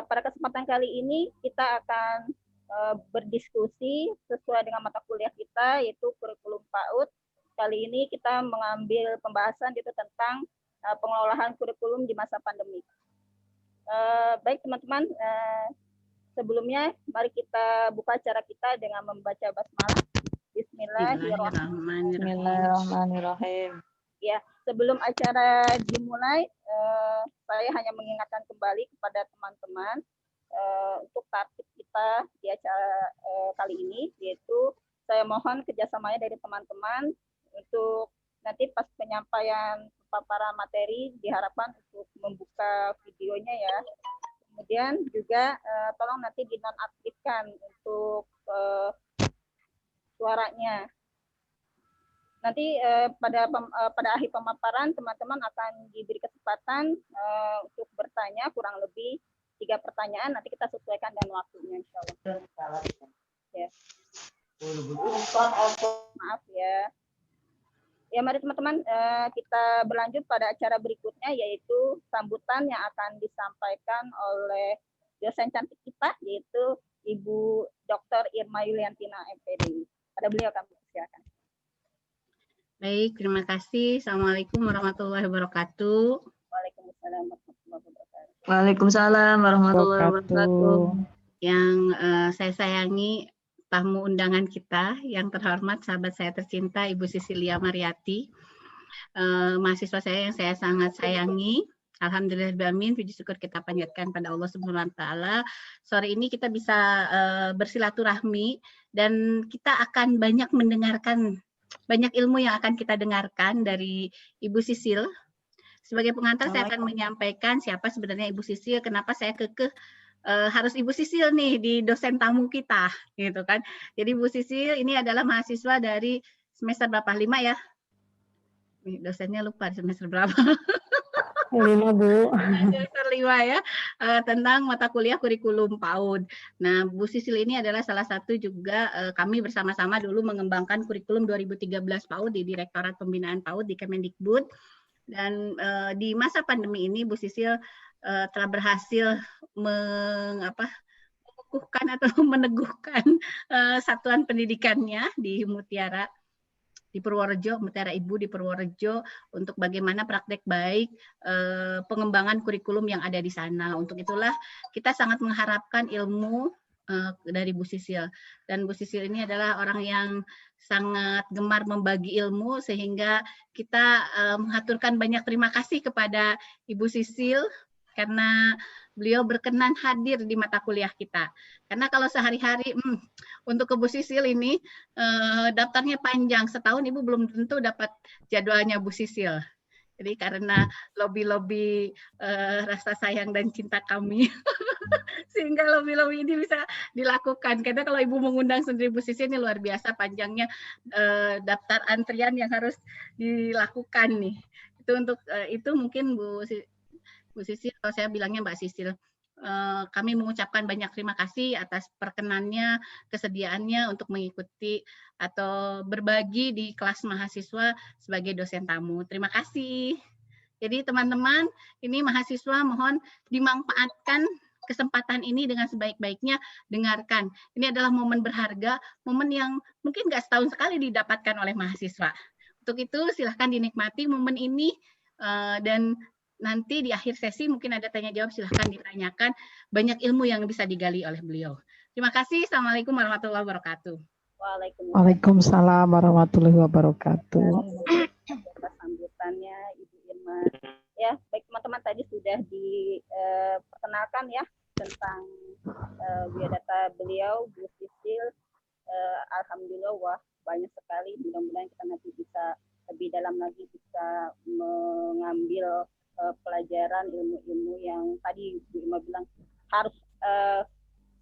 Pada kesempatan kali ini kita akan berdiskusi sesuai dengan mata kuliah kita, yaitu kurikulum PAUD. Kali ini kita mengambil pembahasan itu tentang pengelolaan kurikulum di masa pandemi. Baik teman-teman, sebelumnya mari kita buka acara kita dengan membaca basmalah. Bismillahirrahmanirrahim. Ya, sebelum acara dimulai, saya hanya mengingatkan kembali kepada teman-teman untuk target kita di acara kali ini, yaitu saya mohon kerjasamanya dari teman-teman untuk nanti pas penyampaian paparan materi diharapkan untuk membuka videonya ya. Kemudian juga tolong nanti dinonaktifkan untuk suaranya. Nanti pada akhir pemaparan teman-teman akan diberi kesempatan untuk bertanya kurang lebih 3 pertanyaan. Nanti kita sesuaikan dengan waktunya, insya Allah. Ya. Maaf ya. Ya, mari teman-teman kita berlanjut pada acara berikutnya, yaitu sambutan yang akan disampaikan oleh dosen cantik kita, yaitu Ibu Dr. Irma Yuliantina, MPD. Pada beliau kami persilakan. Baik, terima kasih. Assalamualaikum warahmatullahi wabarakatuh. Waalaikumsalam warahmatullahi wabarakatuh. Waalaikumsalam warahmatullahi wabarakatuh. Yang saya sayangi tamu undangan kita yang terhormat, sahabat saya tercinta Ibu Sisilia Mariati, mahasiswa saya yang saya sangat sayangi. Alhamdulillahirrahmanirrahim, puji syukur kita panjatkan pada Allah Subhanahu wa taala. Sore ini kita bisa bersilaturahmi dan kita akan banyak mendengarkan banyak ilmu yang akan kita dengarkan dari Ibu Sisil. Sebagai pengantar saya akan menyampaikan siapa sebenarnya Ibu Sisil, kenapa saya kekeh harus Ibu Sisil nih di dosen tamu kita, gitu kan. Jadi Ibu Sisil ini adalah mahasiswa dari semester berapa? 5 ya? Nih, dosennya lupa semester berapa. 5, Bu. Semester 5 ya, tentang mata kuliah kurikulum PAUD. Nah, Bu Sisil ini adalah salah satu juga kami bersama-sama dulu mengembangkan kurikulum 2013 PAUD di Direktorat Pembinaan PAUD di Kemendikbud. Dan di masa pandemi ini Bu Sisil telah berhasil mengukuhkan atau meneguhkan satuan pendidikannya di Mutiara di Purworejo, Mutiara Ibu di Purworejo, untuk bagaimana praktek baik pengembangan kurikulum yang ada di sana. Untuk itulah kita sangat mengharapkan ilmu dari Bu Sisil. Dan Bu Sisil ini adalah orang yang sangat gemar membagi ilmu, sehingga kita mengaturkan banyak terima kasih kepada Ibu Sisil karena beliau berkenan hadir di mata kuliah kita. Karena kalau sehari-hari untuk ke Bu Sisil ini daftarnya panjang, setahun Ibu belum tentu dapat jadwalnya Bu Sisil. Jadi karena lobby-lobby rasa sayang dan cinta kami, sehingga lobby-lobby ini bisa dilakukan. Karena kalau Ibu mengundang sendiri Bu Sisil ini luar biasa panjangnya daftar antrian yang harus dilakukan nih. Itu untuk itu mungkin Bu Sisil, kalau saya bilangnya Mbak Sisil, kami mengucapkan banyak terima kasih atas perkenannya, kesediaannya untuk mengikuti atau berbagi di kelas mahasiswa sebagai dosen tamu. Terima kasih. Jadi teman-teman, ini mahasiswa mohon dimanfaatkan kesempatan ini dengan sebaik-baiknya, dengarkan. Ini adalah momen berharga, momen yang mungkin nggak setahun sekali didapatkan oleh mahasiswa. Untuk itu silahkan dinikmati momen ini dan nanti di akhir sesi mungkin ada tanya jawab, silahkan ditanyakan. Banyak ilmu yang bisa digali oleh beliau. Terima kasih. Assalamualaikum warahmatullahi wabarakatuh. Waalaikumsalam warahmatullahi wabarakatuh. Atas sambutannya Ibu Irma. Ya, baik teman-teman, tadi sudah diperkenalkan ya tentang biodata beliau, Bu Sisil. Alhamdulillah, wah banyak sekali. Mudah-mudahan kita nanti bisa lebih dalam lagi, bisa mengambil pelajaran ilmu-ilmu yang tadi Bu Irma bilang harus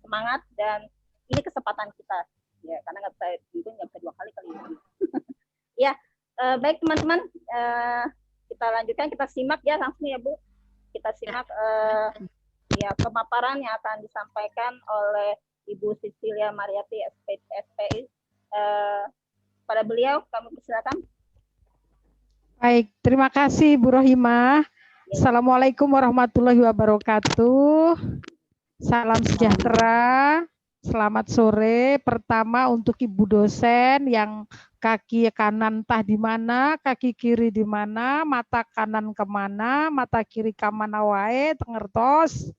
semangat, dan ini kesempatan kita ya, karena nggak bisa 2 kali kali ini. Ya, baik teman-teman, kita lanjutkan, kita simak ya langsung ya Bu, kita simak ya pemaparan yang akan disampaikan oleh Ibu Sisilia Mariati SPI. Pada beliau kami persilakan. Baik, terima kasih Bu Rohimah. Assalamualaikum warahmatullahi wabarakatuh. Salam sejahtera. Selamat sore. Pertama untuk Ibu dosen yang kaki kanan entah di mana, kaki kiri di mana, mata kanan kemana, mata kiri kemana wae, tengertos.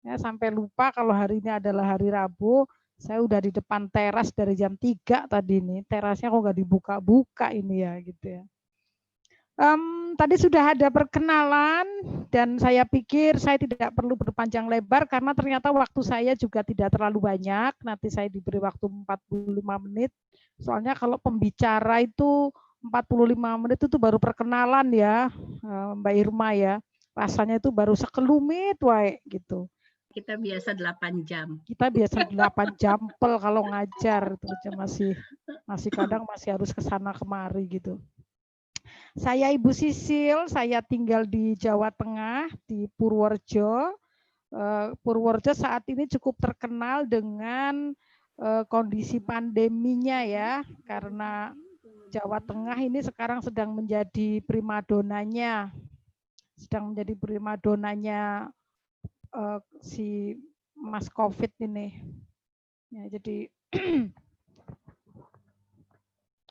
Ya, sampai lupa kalau hari ini adalah hari Rabu. Saya udah di depan teras dari jam 3 tadi nih. Terasnya kok nggak dibuka-buka ini ya gitu ya. Tadi sudah ada perkenalan dan saya pikir saya tidak perlu berpanjang lebar karena ternyata waktu saya juga tidak terlalu banyak. Nanti saya diberi waktu 45 menit. Soalnya kalau pembicara itu 45 menit itu baru perkenalan ya, Mbak Irma ya. Rasanya itu baru sekelumit wae gitu. Kita biasa 8 jam. Kita biasa 8 jampel kalau ngajar itu masih kadang masih harus ke sana kemari gitu. Saya Ibu Sisil, saya tinggal di Jawa Tengah, di Purworejo. Purworejo saat ini cukup terkenal dengan kondisi pandeminya ya, karena Jawa Tengah ini sekarang sedang menjadi primadonanya, si Mas Covid ini. Ya, jadi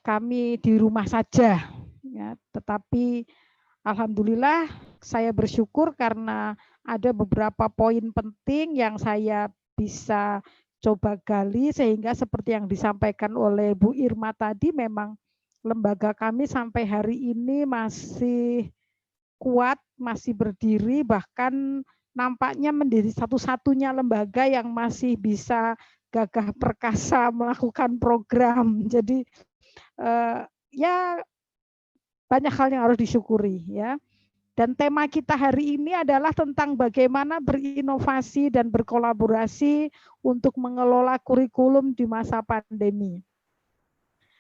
kami di rumah saja. Ya, tetapi alhamdulillah saya bersyukur karena ada beberapa poin penting yang saya bisa coba gali sehingga seperti yang disampaikan oleh Bu Irma tadi memang lembaga kami sampai hari ini masih kuat, masih berdiri, bahkan nampaknya menjadi satu-satunya lembaga yang masih bisa gagah perkasa melakukan program. Jadi ya banyak hal yang harus disyukuri ya. Dan tema kita hari ini adalah tentang bagaimana berinovasi dan berkolaborasi untuk mengelola kurikulum di masa pandemi.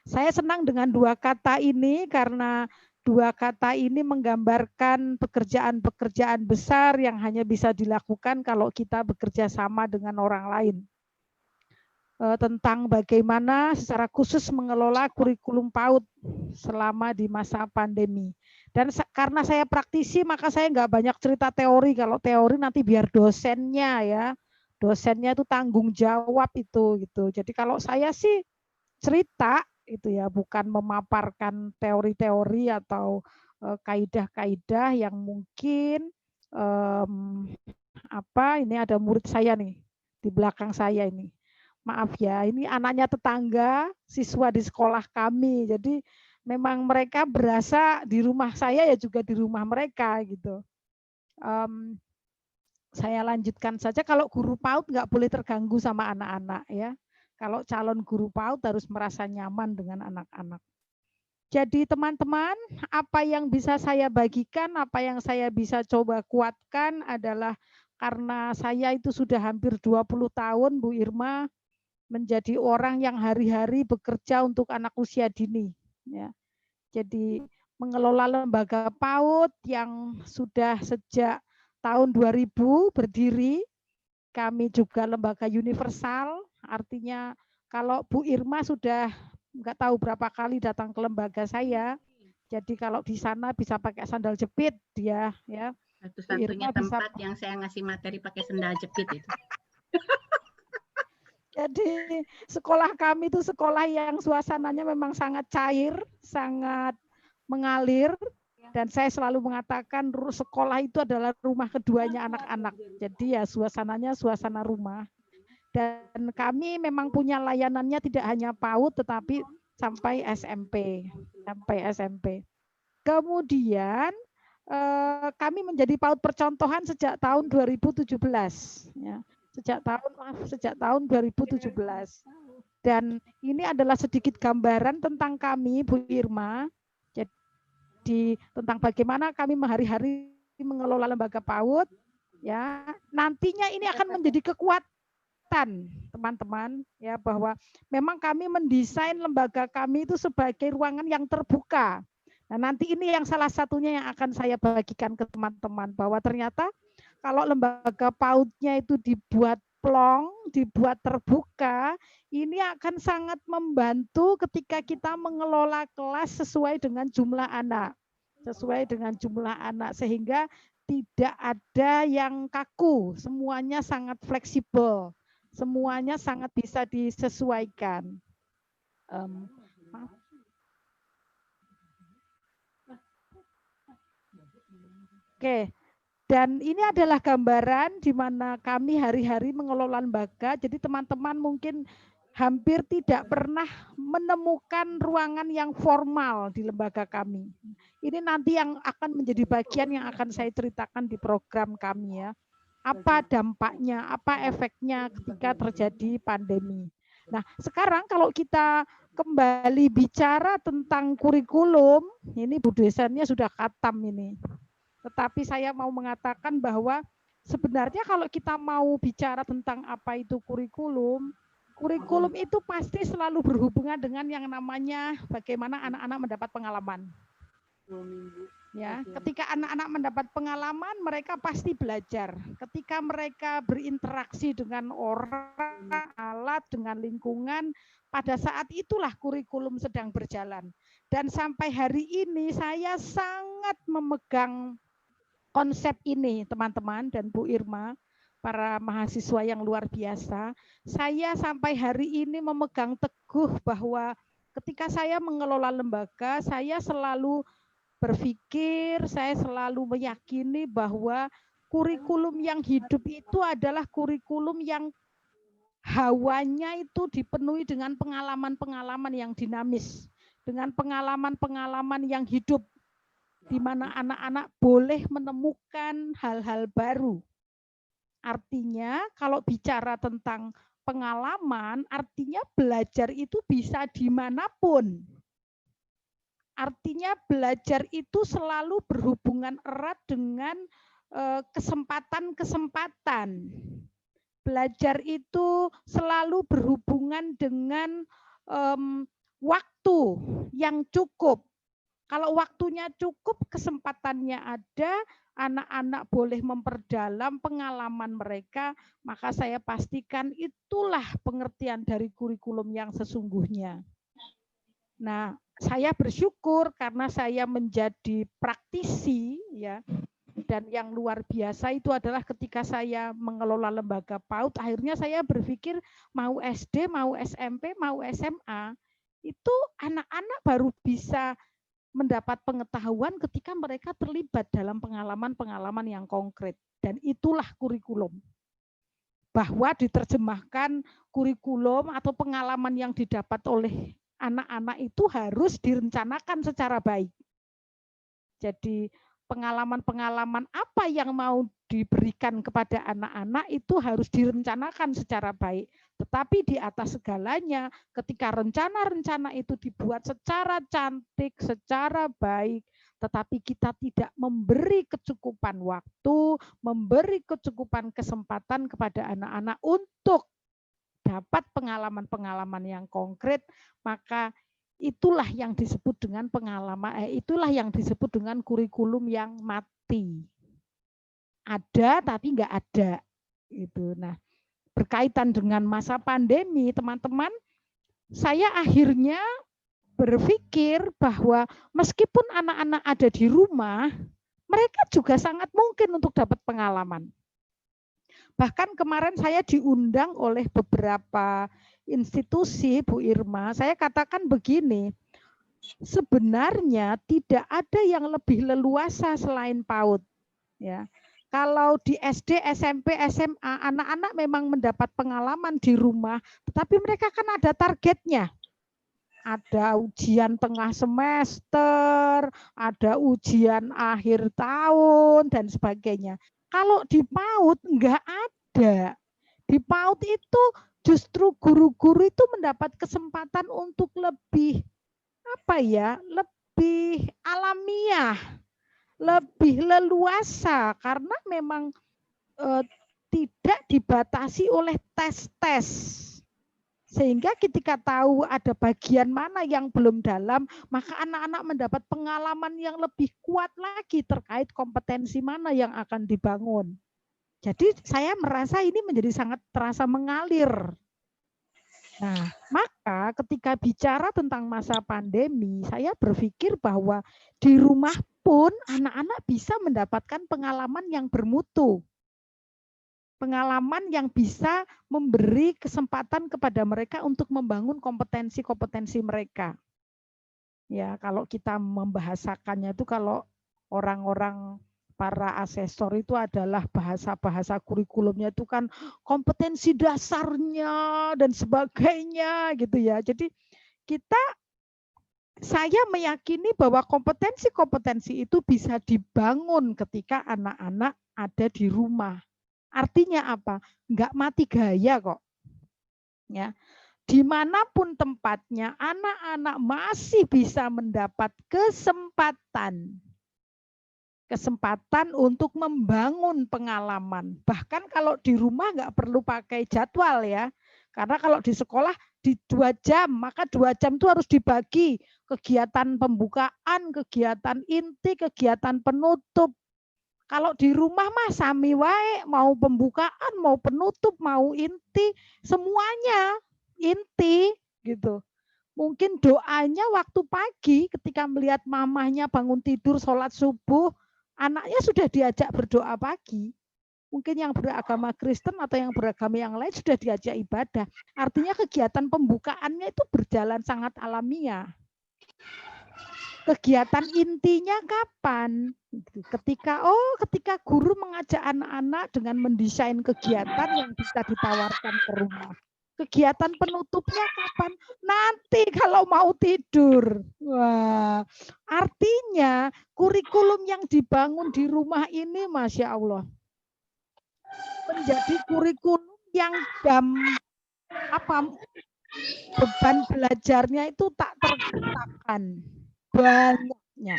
Saya senang dengan dua kata ini karena dua kata ini menggambarkan pekerjaan-pekerjaan besar yang hanya bisa dilakukan kalau kita bekerja sama dengan orang lain. Tentang bagaimana secara khusus mengelola kurikulum PAUD selama di masa pandemi. Dan karena saya praktisi, maka saya nggak banyak cerita teori. Kalau teori nanti biar dosennya ya, dosennya itu tanggung jawab itu gitu. Jadi kalau saya sih cerita itu ya, bukan memaparkan teori-teori atau kaidah-kaidah yang mungkin ini ada murid saya nih di belakang saya ini. Maaf ya, ini anaknya tetangga, siswa di sekolah kami. Jadi memang mereka berasa di rumah saya ya juga di rumah mereka gitu. Saya lanjutkan saja, kalau guru PAUD nggak boleh terganggu sama anak-anak ya. Kalau calon guru PAUD harus merasa nyaman dengan anak-anak. Jadi teman-teman, apa yang bisa saya bagikan, apa yang saya bisa coba kuatkan adalah karena saya itu sudah hampir 20 tahun Bu Irma, menjadi orang yang hari-hari bekerja untuk anak usia dini. Ya. Jadi mengelola lembaga PAUD yang sudah sejak tahun 2000 berdiri. Kami juga lembaga universal, artinya kalau Bu Irma sudah nggak tahu berapa kali datang ke lembaga saya. Jadi kalau di sana bisa pakai sandal jepit dia ya. Satu-satunya tempat yang saya ngasih materi pakai sandal jepit itu. Jadi sekolah kami itu sekolah yang suasananya memang sangat cair, sangat mengalir, dan saya selalu mengatakan sekolah itu adalah rumah keduanya anak-anak. Jadi ya suasananya suasana rumah. Dan kami memang punya layanannya tidak hanya PAUD tetapi sampai SMP, Kemudian kami menjadi PAUD percontohan sejak tahun 2017 ya. Sejak tahun 2017. Dan ini adalah sedikit gambaran tentang kami, Bu Irma. Jadi tentang bagaimana kami hari-hari mengelola lembaga PAUD. Ya, nantinya ini akan menjadi kekuatan teman-teman ya, bahwa memang kami mendesain lembaga kami itu sebagai ruangan yang terbuka. Nah, nanti ini yang salah satunya yang akan saya bagikan ke teman-teman, bahwa ternyata kalau lembaga PAUD-nya itu dibuat plong, dibuat terbuka, ini akan sangat membantu ketika kita mengelola kelas sesuai dengan jumlah anak. Sehingga tidak ada yang kaku, semuanya sangat fleksibel, semuanya sangat bisa disesuaikan. Oke, dan ini adalah gambaran di mana kami hari-hari mengelola lembaga. Jadi teman-teman mungkin hampir tidak pernah menemukan ruangan yang formal di lembaga kami. Ini nanti yang akan menjadi bagian yang akan saya ceritakan di program kami ya. Apa dampaknya, apa efeknya ketika terjadi pandemi. Nah, sekarang kalau kita kembali bicara tentang kurikulum, ini Bu dosennya sudah khatam ini. Tetapi saya mau mengatakan bahwa sebenarnya kalau kita mau bicara tentang apa itu kurikulum, kurikulum itu pasti selalu berhubungan dengan yang namanya bagaimana anak-anak mendapat pengalaman. Ya, ketika anak-anak mendapat pengalaman, mereka pasti belajar. Ketika mereka berinteraksi dengan orang, alat, dengan lingkungan, pada saat itulah kurikulum sedang berjalan. Dan sampai hari ini saya sangat memegang konsep ini, teman-teman dan Bu Irma, para mahasiswa yang luar biasa. Saya sampai hari ini memegang teguh bahwa ketika saya mengelola lembaga, saya selalu berpikir, saya selalu meyakini bahwa kurikulum yang hidup itu adalah kurikulum yang hawanya itu dipenuhi dengan pengalaman-pengalaman yang dinamis, dengan pengalaman-pengalaman yang hidup, di mana anak-anak boleh menemukan hal-hal baru. Artinya kalau bicara tentang pengalaman, artinya belajar itu bisa dimanapun. Artinya belajar itu selalu berhubungan erat dengan kesempatan-kesempatan. Belajar itu selalu berhubungan dengan waktu yang cukup. Kalau waktunya cukup, kesempatannya ada, anak-anak boleh memperdalam pengalaman mereka, maka saya pastikan itulah pengertian dari kurikulum yang sesungguhnya. Nah, saya bersyukur karena saya menjadi praktisi ya. Dan yang luar biasa itu adalah ketika saya mengelola lembaga PAUD, akhirnya saya berpikir mau SD, mau SMP, mau SMA, itu anak-anak baru bisa mendapat pengetahuan ketika mereka terlibat dalam pengalaman-pengalaman yang konkret. Dan itulah kurikulum. Bahwa diterjemahkan kurikulum atau pengalaman yang didapat oleh anak-anak itu harus direncanakan secara baik. Jadi pengalaman-pengalaman apa yang mau diberikan kepada anak-anak itu harus direncanakan secara baik. Tetapi di atas segalanya, ketika rencana-rencana itu dibuat secara cantik, secara baik, tetapi kita tidak memberi kecukupan waktu, memberi kecukupan kesempatan kepada anak-anak untuk dapat pengalaman-pengalaman yang konkret, maka itulah yang disebut dengan pengalaman, itulah yang disebut dengan kurikulum yang mati. Ada tapi nggak ada. Itu. Nah, berkaitan dengan masa pandemi, teman-teman, saya akhirnya berpikir bahwa meskipun anak-anak ada di rumah, mereka juga sangat mungkin untuk dapat pengalaman. Bahkan kemarin saya diundang oleh beberapa institusi, Bu Irma, saya katakan begini, sebenarnya tidak ada yang lebih leluasa selain PAUD. Ya. Kalau di SD, SMP, SMA, anak-anak memang mendapat pengalaman di rumah, tetapi mereka kan ada targetnya. Ada ujian tengah semester, ada ujian akhir tahun, dan sebagainya. Kalau di PAUD enggak ada. Di PAUD itu justru guru-guru itu mendapat kesempatan untuk lebih lebih alamiah, lebih leluasa karena memang tidak dibatasi oleh tes-tes. Sehingga ketika tahu ada bagian mana yang belum dalam, maka anak-anak mendapat pengalaman yang lebih kuat lagi terkait kompetensi mana yang akan dibangun. Jadi saya merasa ini menjadi sangat terasa mengalir. Nah, maka ketika bicara tentang masa pandemi, saya berpikir bahwa di rumah pun anak-anak bisa mendapatkan pengalaman yang bermutu. Pengalaman yang bisa memberi kesempatan kepada mereka untuk membangun kompetensi-kompetensi mereka. Ya, kalau kita membahasakannya itu kalau orang-orang para asesor itu adalah bahasa-bahasa kurikulumnya itu kan kompetensi dasarnya dan sebagainya gitu ya. Jadi saya meyakini bahwa kompetensi-kompetensi itu bisa dibangun ketika anak-anak ada di rumah. Artinya apa? Enggak mati gaya kok. Ya. Dimanapun tempatnya, anak-anak masih bisa mendapat kesempatan untuk membangun pengalaman. Bahkan kalau di rumah nggak perlu pakai jadwal ya. Karena kalau di sekolah di 2 jam, maka 2 jam itu harus dibagi kegiatan pembukaan, kegiatan inti, kegiatan penutup. Kalau di rumah mah sami wae, mau pembukaan, mau penutup, mau inti, semuanya inti gitu. Mungkin doanya waktu pagi ketika melihat mamahnya bangun tidur, sholat subuh, anaknya sudah diajak berdoa pagi. Mungkin yang beragama Kristen atau yang beragama yang lain sudah diajak ibadah. Artinya kegiatan pembukaannya itu berjalan sangat alamiah. Kegiatan intinya kapan? Ketika guru mengajak anak-anak dengan mendesain kegiatan yang bisa ditawarkan ke rumah. Kegiatan penutupnya kapan? Nanti kalau mau tidur. Wah, artinya kurikulum yang dibangun di rumah ini, Masya Allah, menjadi kurikulum yang beban belajarnya itu tak terkatakan. Banyaknya.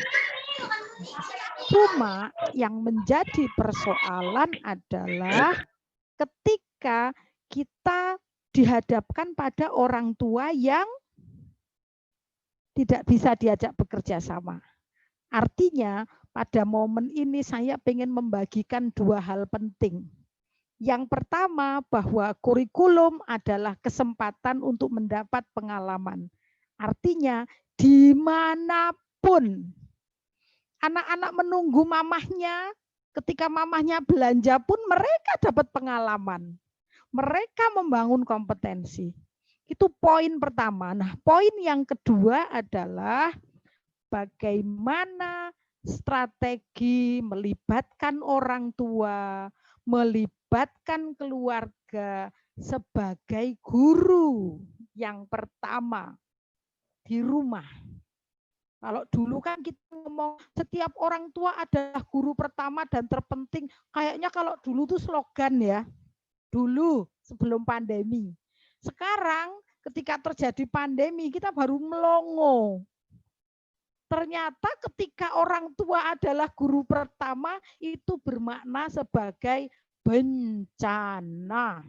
Cuma yang menjadi persoalan adalah ketika kita dihadapkan pada orang tua yang tidak bisa diajak bekerja sama. Artinya pada momen ini saya ingin membagikan 2 hal penting. Yang pertama bahwa kurikulum adalah kesempatan untuk mendapat pengalaman. Artinya dimanapun anak-anak menunggu mamahnya, ketika mamahnya belanja pun mereka dapat pengalaman. Mereka membangun kompetensi. Itu poin pertama. Nah, poin yang kedua adalah bagaimana strategi melibatkan orang tua, melibatkan keluarga sebagai guru yang pertama di rumah. Kalau dulu kan kita ngomong setiap orang tua adalah guru pertama dan terpenting. Kayaknya kalau dulu tuh slogan ya. Dulu sebelum pandemi. Sekarang ketika terjadi pandemi kita baru melongo. Ternyata ketika orang tua adalah guru pertama itu bermakna sebagai bencana.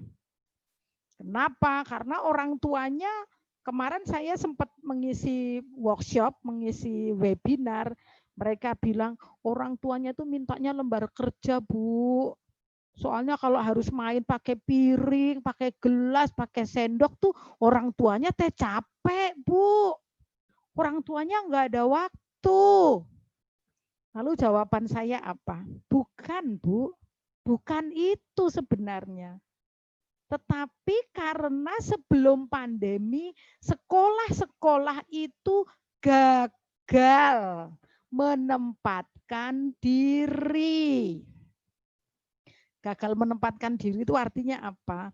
Kenapa? Karena orang tuanya, kemarin saya sempat mengisi workshop, mengisi webinar, mereka bilang orang tuanya tuh mintanya lembar kerja, Bu. Soalnya kalau harus main pakai piring, pakai gelas, pakai sendok tuh orang tuanya teh capek, Bu. Orang tuanya nggak ada waktu. Lalu jawaban saya apa? Bukan, Bu. Bukan itu sebenarnya. Tetapi karena sebelum pandemi, sekolah-sekolah itu gagal menempatkan diri. Gagal menempatkan diri itu artinya apa?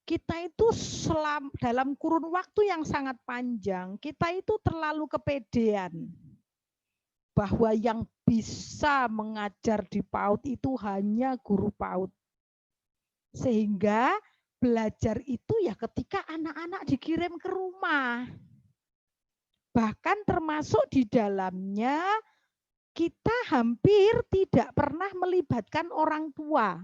Kita itu dalam kurun waktu yang sangat panjang, kita itu terlalu kepedean. Bahwa yang bisa mengajar di PAUD itu hanya guru PAUD. Sehingga belajar itu ya ketika anak-anak dikirim ke rumah. Bahkan termasuk di dalamnya kita hampir tidak pernah melibatkan orang tua.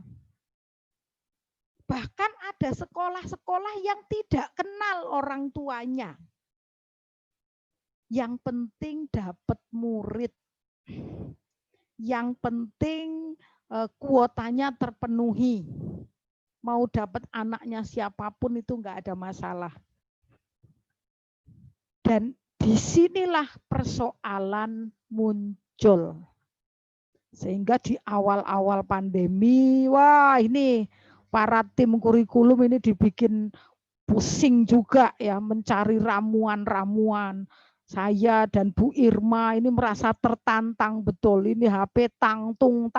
Bahkan ada sekolah-sekolah yang tidak kenal orang tuanya. Yang penting dapat murid. Yang penting kuotanya terpenuhi. Mau dapat anaknya siapapun itu enggak ada masalah. Dan disinilah persoalan muncul. Sehingga di awal-awal pandemi, wah ini para tim kurikulum ini dibikin pusing juga ya mencari ramuan-ramuan. Saya dan Bu Irma ini merasa tertantang betul. Ini HP tangtung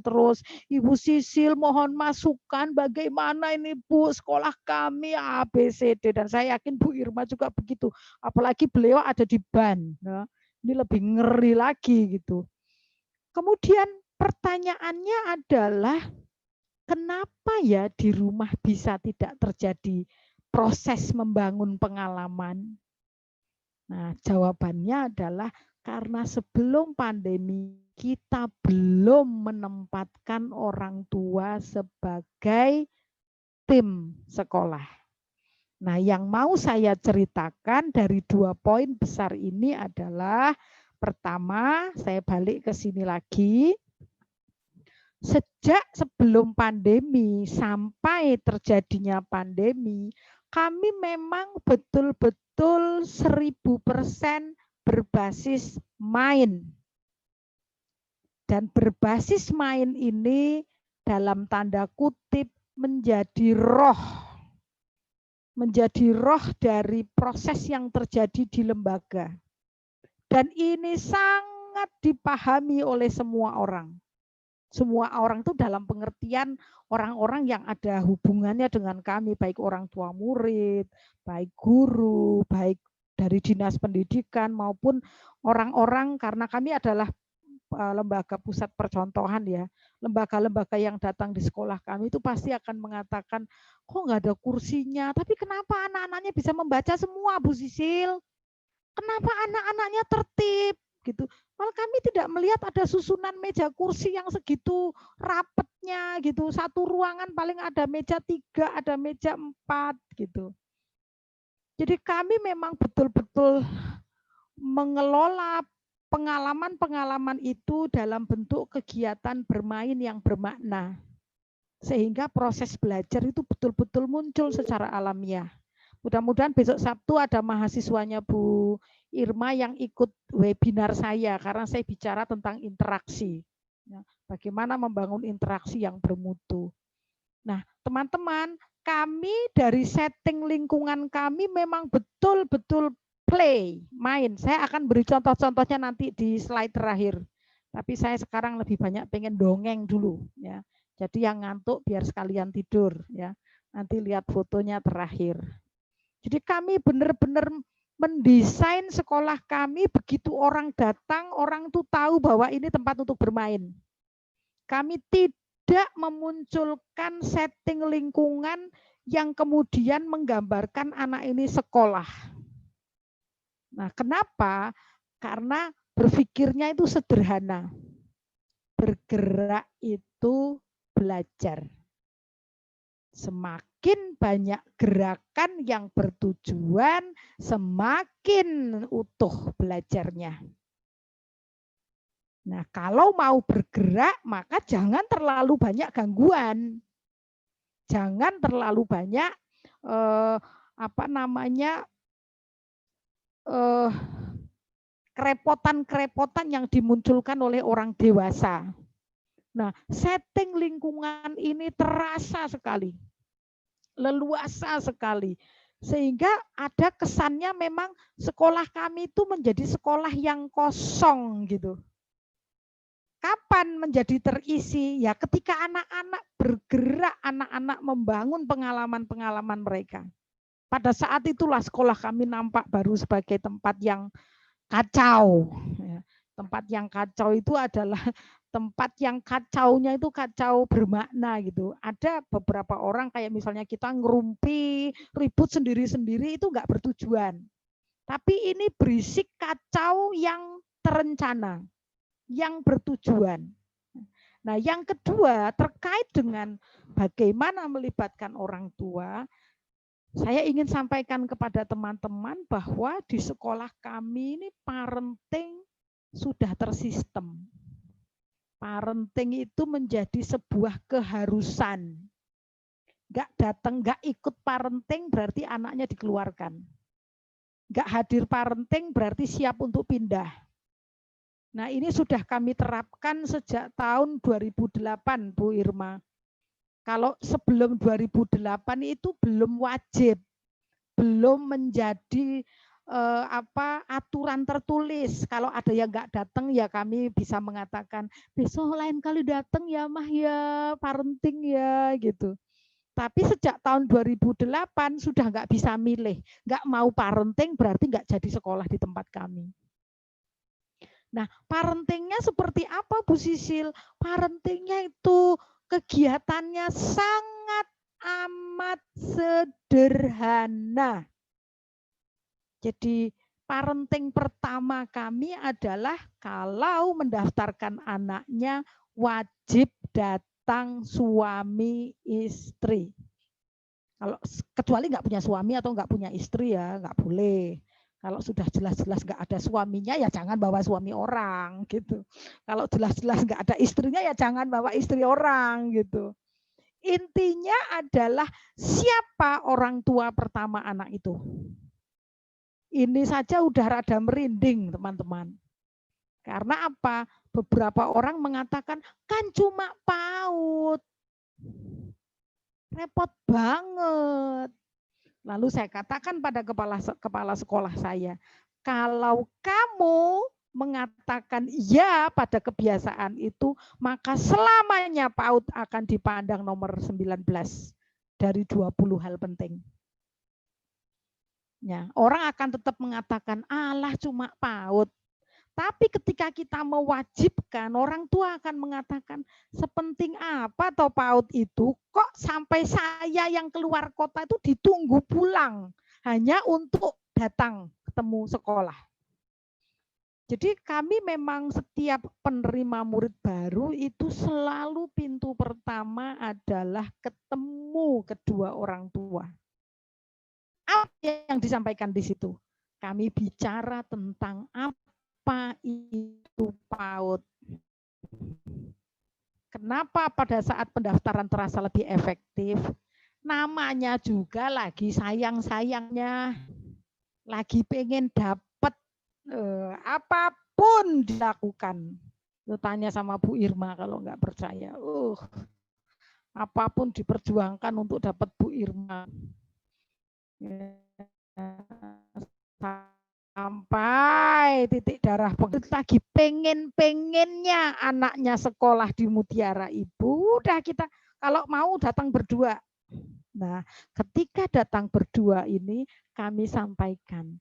terus. Ibu Sisil mohon masukan bagaimana ini Bu sekolah kami ABCD. Dan saya yakin Bu Irma juga begitu. Apalagi beliau ada di BAN. Ya. Ini lebih ngeri lagi gitu. Kemudian pertanyaannya adalah kenapa ya di rumah bisa tidak terjadi proses membangun pengalaman? Nah, jawabannya adalah karena sebelum pandemi kita belum menempatkan orang tua sebagai tim sekolah. Nah, yang mau saya ceritakan dari 2 poin besar ini adalah pertama, saya balik ke sini lagi. Sejak sebelum pandemi sampai terjadinya pandemi, kami memang betul-betul 1000% berbasis main. Dan berbasis main ini dalam tanda kutip menjadi roh dari proses yang terjadi di lembaga. Dan ini sangat dipahami oleh semua orang. Semua orang itu dalam pengertian orang-orang yang ada hubungannya dengan kami, baik orang tua murid, baik guru, baik dari dinas pendidikan maupun orang-orang, karena kami adalah lembaga pusat percontohan ya. Lembaga-lembaga yang datang di sekolah kami itu pasti akan mengatakan, kok nggak ada kursinya, tapi kenapa anak-anaknya bisa membaca semua Bu Sisil? Kenapa anak-anaknya tertib? Gitu. Malah kami tidak melihat ada susunan meja kursi yang segitu rapetnya gitu. Satu ruangan paling ada meja 3, ada meja 4 gitu. Jadi kami memang betul-betul mengelola pengalaman-pengalaman itu dalam bentuk kegiatan bermain yang bermakna. Sehingga proses belajar itu betul-betul muncul secara alamiah. Mudah-mudahan besok Sabtu ada mahasiswanya Bu Irma yang ikut webinar saya karena saya bicara tentang interaksi. Bagaimana membangun interaksi yang bermutu. Nah, teman-teman, kami dari setting lingkungan kami memang betul-betul play, main. Saya akan beri contoh-contohnya nanti di slide terakhir. Tapi saya sekarang lebih banyak pengen dongeng dulu ya. Jadi yang ngantuk biar sekalian tidur ya. Nanti lihat fotonya terakhir. Jadi kami benar-benar mendesain sekolah kami begitu orang datang, orang tuh tahu bahwa ini tempat untuk bermain. Kami tidak memunculkan setting lingkungan yang kemudian menggambarkan anak ini sekolah. Nah, kenapa? Karena berpikirnya itu sederhana. Bergerak itu belajar. Semakin banyak gerakan yang bertujuan, semakin utuh belajarnya. Nah, kalau mau bergerak, maka jangan terlalu banyak gangguan. Jangan terlalu banyak kerepotan-kerepotan yang dimunculkan oleh orang dewasa. Nah, setting lingkungan ini terasa sekali, leluasa sekali. Sehingga ada kesannya memang sekolah kami itu menjadi sekolah yang kosong gitu. Kapan menjadi terisi? Ya ketika anak-anak bergerak, anak-anak membangun pengalaman-pengalaman mereka. Pada saat itulah sekolah kami nampak baru sebagai tempat yang kacau. Tempat yang kacau itu adalah tempat yang kacaunya itu kacau bermakna gitu. Ada beberapa orang kayak misalnya kita ngerumpi, ribut sendiri-sendiri itu nggak bertujuan. Tapi ini berisik kacau yang terencana, yang bertujuan. Nah, yang kedua terkait dengan bagaimana melibatkan orang tua, saya ingin sampaikan kepada teman-teman bahwa di sekolah kami ini parenting sudah tersistem. Parenting itu menjadi sebuah keharusan. Nggak datang, nggak ikut parenting berarti anaknya dikeluarkan. Nggak hadir parenting berarti siap untuk pindah. Nah, ini sudah kami terapkan sejak tahun 2008, Bu Irma. Kalau sebelum 2008 itu belum wajib, belum menjadi aturan tertulis. Kalau ada yang nggak datang ya kami bisa mengatakan besok lain kali datang ya Mah ya, parenting ya gitu. Tapi sejak tahun 2008 sudah nggak bisa milih, nggak mau parenting berarti nggak jadi sekolah di tempat kami. Nah, parentingnya seperti apa Bu Sisil? Parentingnya itu kegiatannya sangat amat sederhana. Jadi parenting pertama kami adalah kalau mendaftarkan anaknya wajib datang suami istri. Kalau kecuali nggak punya suami atau nggak punya istri ya nggak boleh. Kalau sudah jelas-jelas nggak ada suaminya ya jangan bawa suami orang gitu. Kalau jelas-jelas nggak ada istrinya ya jangan bawa istri orang gitu. Intinya adalah siapa orang tua pertama anak itu. Ini saja udah rada merinding teman-teman. Karena apa? Beberapa orang mengatakan kan cuma PAUD. Repot banget. Lalu saya katakan pada kepala sekolah saya, kalau kamu mengatakan ya pada kebiasaan itu, maka selamanya PAUD akan dipandang nomor 19 dari 20 hal penting. Ya, orang akan tetap mengatakan, alah cuma PAUD. Tapi ketika kita mewajibkan, orang tua akan mengatakan, sepenting apa toh PAUD itu, kok sampai saya yang keluar kota itu ditunggu pulang, hanya untuk datang ketemu sekolah. Jadi kami memang setiap penerima murid baru itu selalu pintu pertama adalah ketemu kedua orang tua. Apa yang disampaikan di situ? Kami bicara tentang apa itu PAUD. Kenapa pada saat pendaftaran terasa lebih efektif? Namanya juga lagi sayang-sayangnya, lagi pengen dapat apapun dilakukan. Lu tanya sama Bu Irma kalau nggak percaya. Apapun diperjuangkan untuk dapat Bu Irma. Sampai titik darah penghabisan lagi pengennya anaknya sekolah di Mutiara Ibu, udah kita kalau mau datang berdua. Nah, ketika datang berdua ini kami sampaikan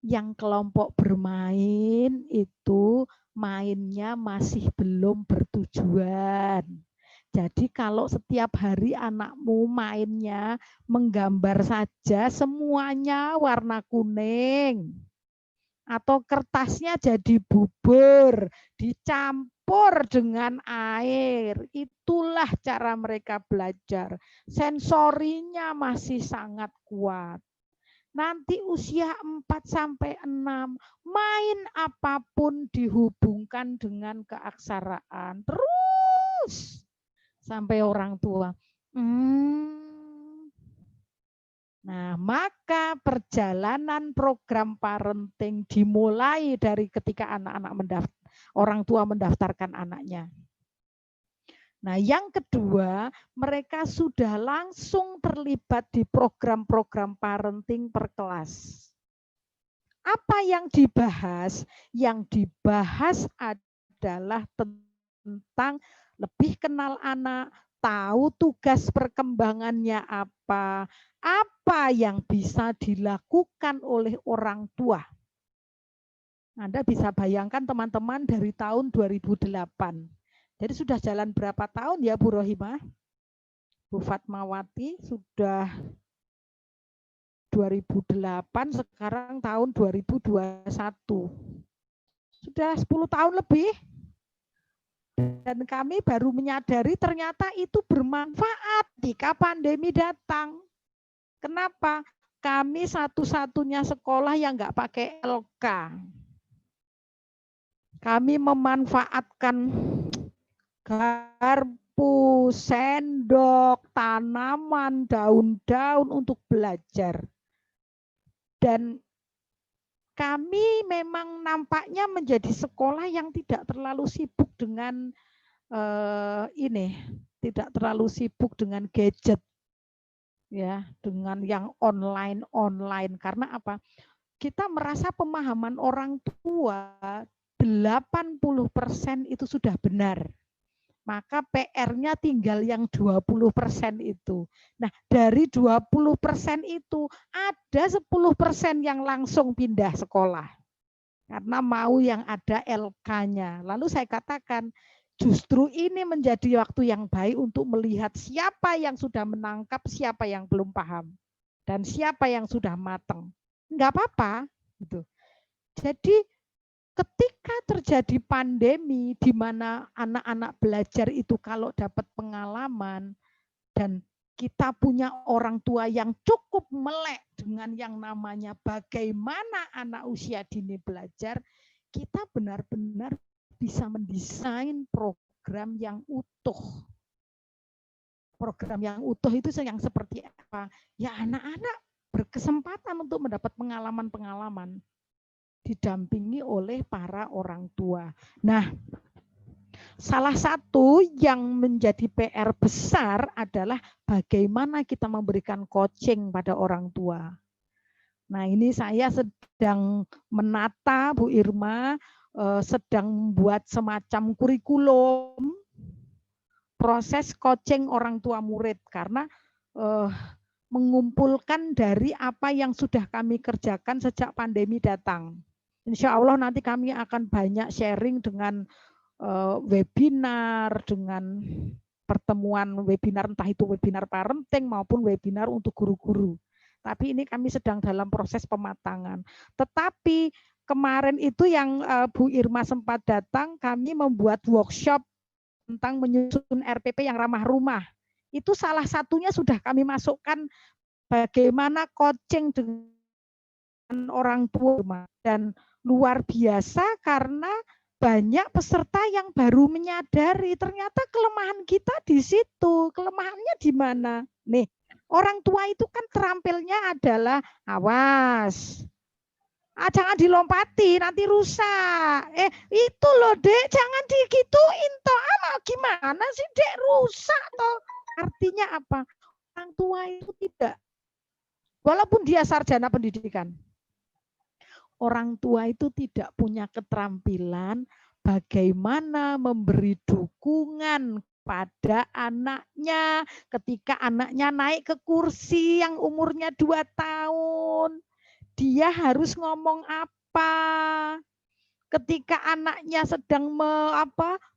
yang kelompok bermain itu mainnya masih belum bertujuan. Jadi kalau setiap hari anakmu mainnya menggambar saja semuanya warna kuning. Atau kertasnya jadi bubur, dicampur dengan air. Itulah cara mereka belajar. Sensorinya masih sangat kuat. Nanti usia 4-6, main apapun dihubungkan dengan keaksaraan. Terus sampai orang tua. Nah, maka perjalanan program parenting dimulai dari ketika orang tua mendaftarkan anaknya. Nah, yang kedua, mereka sudah langsung terlibat di program-program parenting per kelas. Apa yang dibahas? Yang dibahas adalah tentang lebih kenal anak, tahu tugas perkembangannya apa yang bisa dilakukan oleh orang tua. Anda bisa bayangkan teman-teman dari tahun 2008. Jadi sudah jalan berapa tahun ya Bu Rohimah? Bu Fatmawati sudah 2008, sekarang tahun 2021. Sudah 10 tahun lebih. Dan kami baru menyadari ternyata itu bermanfaat jika pandemi datang. Kenapa? Kami satu-satunya sekolah yang nggak pakai LK. Kami memanfaatkan garpu, sendok, tanaman, daun-daun untuk belajar. Dan kami memang nampaknya menjadi sekolah yang tidak terlalu sibuk dengan tidak terlalu sibuk dengan gadget, ya, dengan yang online. Karena apa? Kita merasa pemahaman orang tua 80% itu sudah benar. Maka PR-nya tinggal yang 20% itu. Nah, dari 20% itu ada 10% yang langsung pindah sekolah. Karena mau yang ada LK-nya. Lalu saya katakan, justru ini menjadi waktu yang baik untuk melihat siapa yang sudah menangkap, siapa yang belum paham. Dan siapa yang sudah matang. Enggak apa-apa. Gitu. Jadi, ketika terjadi pandemi di mana anak-anak belajar itu kalau dapat pengalaman dan kita punya orang tua yang cukup melek dengan yang namanya bagaimana anak usia dini belajar, kita benar-benar bisa mendesain program yang utuh. Program yang utuh itu yang seperti apa? Ya anak-anak berkesempatan untuk mendapat pengalaman-pengalaman. Didampingi oleh para orang tua. Nah, salah satu yang menjadi PR besar adalah bagaimana kita memberikan coaching pada orang tua. Nah, ini saya sedang menata, Bu Irma, sedang membuat semacam kurikulum proses coaching orang tua murid karena mengumpulkan dari apa yang sudah kami kerjakan sejak pandemi datang. Insya Allah nanti kami akan banyak sharing dengan webinar, dengan pertemuan webinar, entah itu webinar parenting maupun webinar untuk guru-guru. Tapi ini kami sedang dalam proses pematangan. Tetapi kemarin itu yang Bu Irma sempat datang, kami membuat workshop tentang menyusun RPP yang ramah rumah. Itu salah satunya sudah kami masukkan bagaimana coaching dengan orang tua dan luar biasa karena banyak peserta yang baru menyadari ternyata kelemahan kita di situ. Kelemahannya di mana? Nih, orang tua itu kan terampilnya adalah awas. Jangan dilompati, nanti rusak. Itu loh, Dek, jangan digituin toh. Gimana sih, Dek, rusak toh? Artinya apa? Orang tua itu tidak. Walaupun dia sarjana pendidikan. Orang tua itu tidak punya keterampilan bagaimana memberi dukungan pada anaknya ketika anaknya naik ke kursi yang umurnya 2 tahun. Dia harus ngomong apa? Ketika anaknya sedang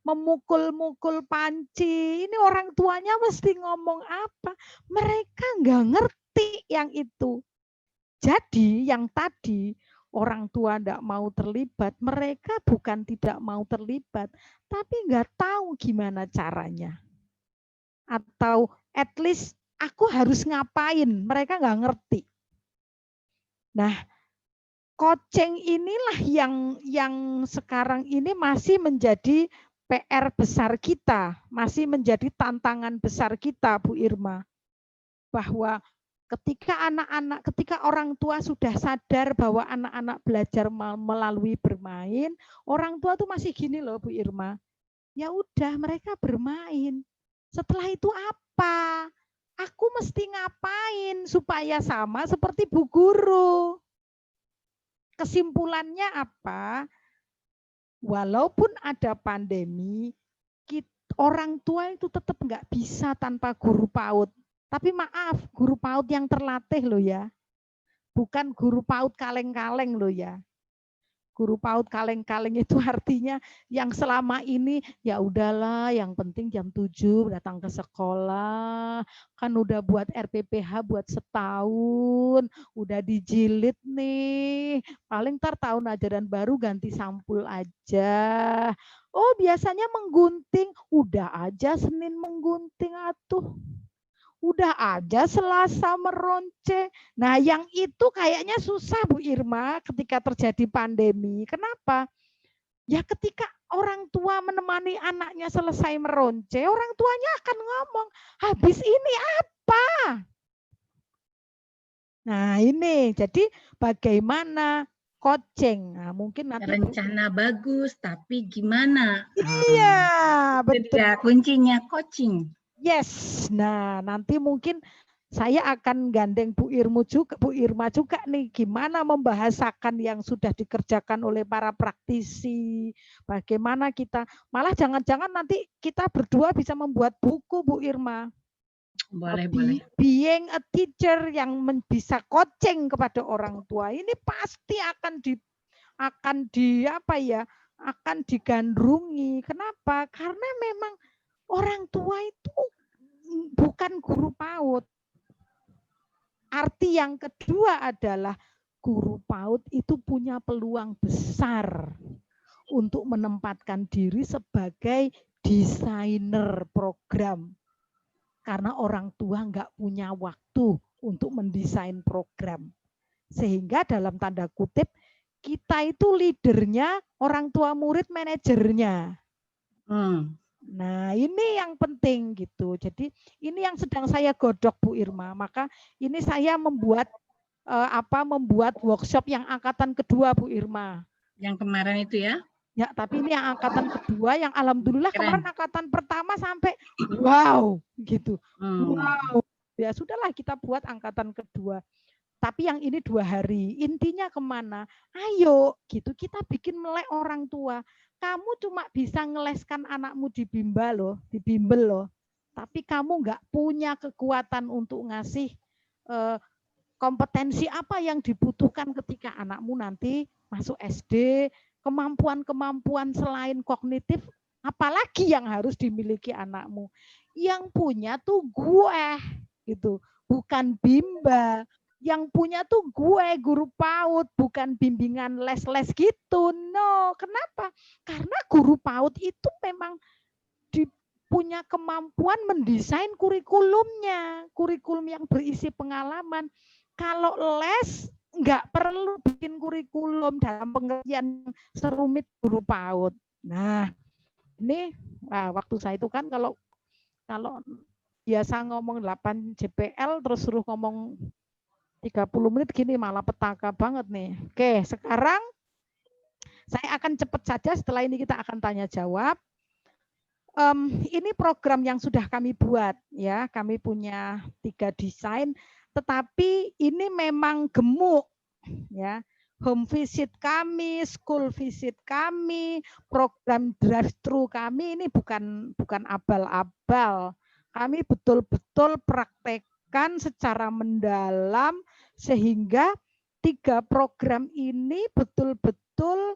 memukul-mukul panci, ini orang tuanya mesti ngomong apa? Mereka nggak ngerti yang itu. Jadi yang tadi orang tua tidak mau terlibat, mereka bukan tidak mau terlibat, tapi nggak tahu gimana caranya. Atau at least aku harus ngapain, mereka nggak ngerti. Nah, coaching inilah yang sekarang ini masih menjadi PR besar kita, masih menjadi tantangan besar kita, Bu Irma. Bahwa ketika orang tua sudah sadar bahwa anak-anak belajar melalui bermain, orang tua tuh masih gini loh Bu Irma. Ya udah mereka bermain. Setelah itu apa? Aku mesti ngapain supaya sama seperti Bu Guru? Kesimpulannya apa? Walaupun ada pandemi, orang tua itu tetap nggak bisa tanpa guru PAUD. Tapi maaf, guru PAUD yang terlatih loh ya. Bukan guru PAUD kaleng-kaleng loh ya. Guru PAUD kaleng-kaleng itu artinya yang selama ini ya udahlah yang penting jam 7 datang ke sekolah. Kan udah buat RPPH buat setahun, udah dijilid nih. Paling ntar tahun ajaran baru ganti sampul aja. Oh biasanya menggunting, udah aja Senin menggunting atuh. Udah aja Selasa meronce. Nah, yang itu kayaknya susah Bu Irma ketika terjadi pandemi. Kenapa? Ya ketika orang tua menemani anaknya selesai meronce, orang tuanya akan ngomong, habis ini apa? Nah ini, jadi bagaimana coaching. Nah, mungkin nanti rencana bagus, tapi gimana? Iya, Itu betul. dia kuncinya coaching. Yes. Nah, nanti mungkin saya akan gandeng Bu Irma juga nih, gimana membahasakan yang sudah dikerjakan oleh para praktisi. Bagaimana kita, malah jangan-jangan nanti kita berdua bisa membuat buku, Bu Irma. Boleh. Being a teacher yang bisa coaching kepada orang tua ini pasti akan digandrungi. Kenapa? Karena memang orang tua itu bukan guru PAUD. Arti yang kedua adalah guru PAUD itu punya peluang besar untuk menempatkan diri sebagai desainer program. Karena orang tua nggak punya waktu untuk mendesain program. Sehingga dalam tanda kutip, kita itu leadernya, orang tua murid manajernya. Nah, ini yang penting gitu. Jadi ini yang sedang saya godok, Bu Irma. Maka ini saya membuat workshop yang angkatan kedua, Bu Irma. Yang kemarin itu ya? Ya, tapi ini yang angkatan kedua yang alhamdulillah kemarin angkatan pertama sampai wow gitu. Wow. Ya sudahlah kita buat angkatan kedua. Tapi yang ini 2 hari. Intinya kemana? Ayo gitu kita bikin melek orang tua. Kamu cuma bisa ngeleskan anakmu di bimbel loh. Tapi kamu nggak punya kekuatan untuk ngasih kompetensi apa yang dibutuhkan ketika anakmu nanti masuk SD, kemampuan-kemampuan selain kognitif, apalagi yang harus dimiliki anakmu. Yang punya tuh gue gitu, bukan Bimba. Yang punya tuh gue, guru PAUD, bukan bimbingan les-les gitu. No, kenapa? Karena guru PAUD itu memang punya kemampuan mendesain kurikulumnya, kurikulum yang berisi pengalaman. Kalau les, nggak perlu bikin kurikulum dalam pengertian serumit guru PAUD. Nah, ini waktu saya itu kan kalau biasa ngomong 8 JPL terus suruh ngomong 30 menit gini malah petaka banget nih. Oke, sekarang saya akan cepat saja, setelah ini kita akan tanya jawab. Ini program yang sudah kami buat ya, kami punya 3 desain, tetapi ini memang gemuk ya. Home visit kami, school visit kami, program drive-thru kami ini bukan abal-abal. Kami betul-betul praktekkan secara mendalam sehingga 3 program ini betul-betul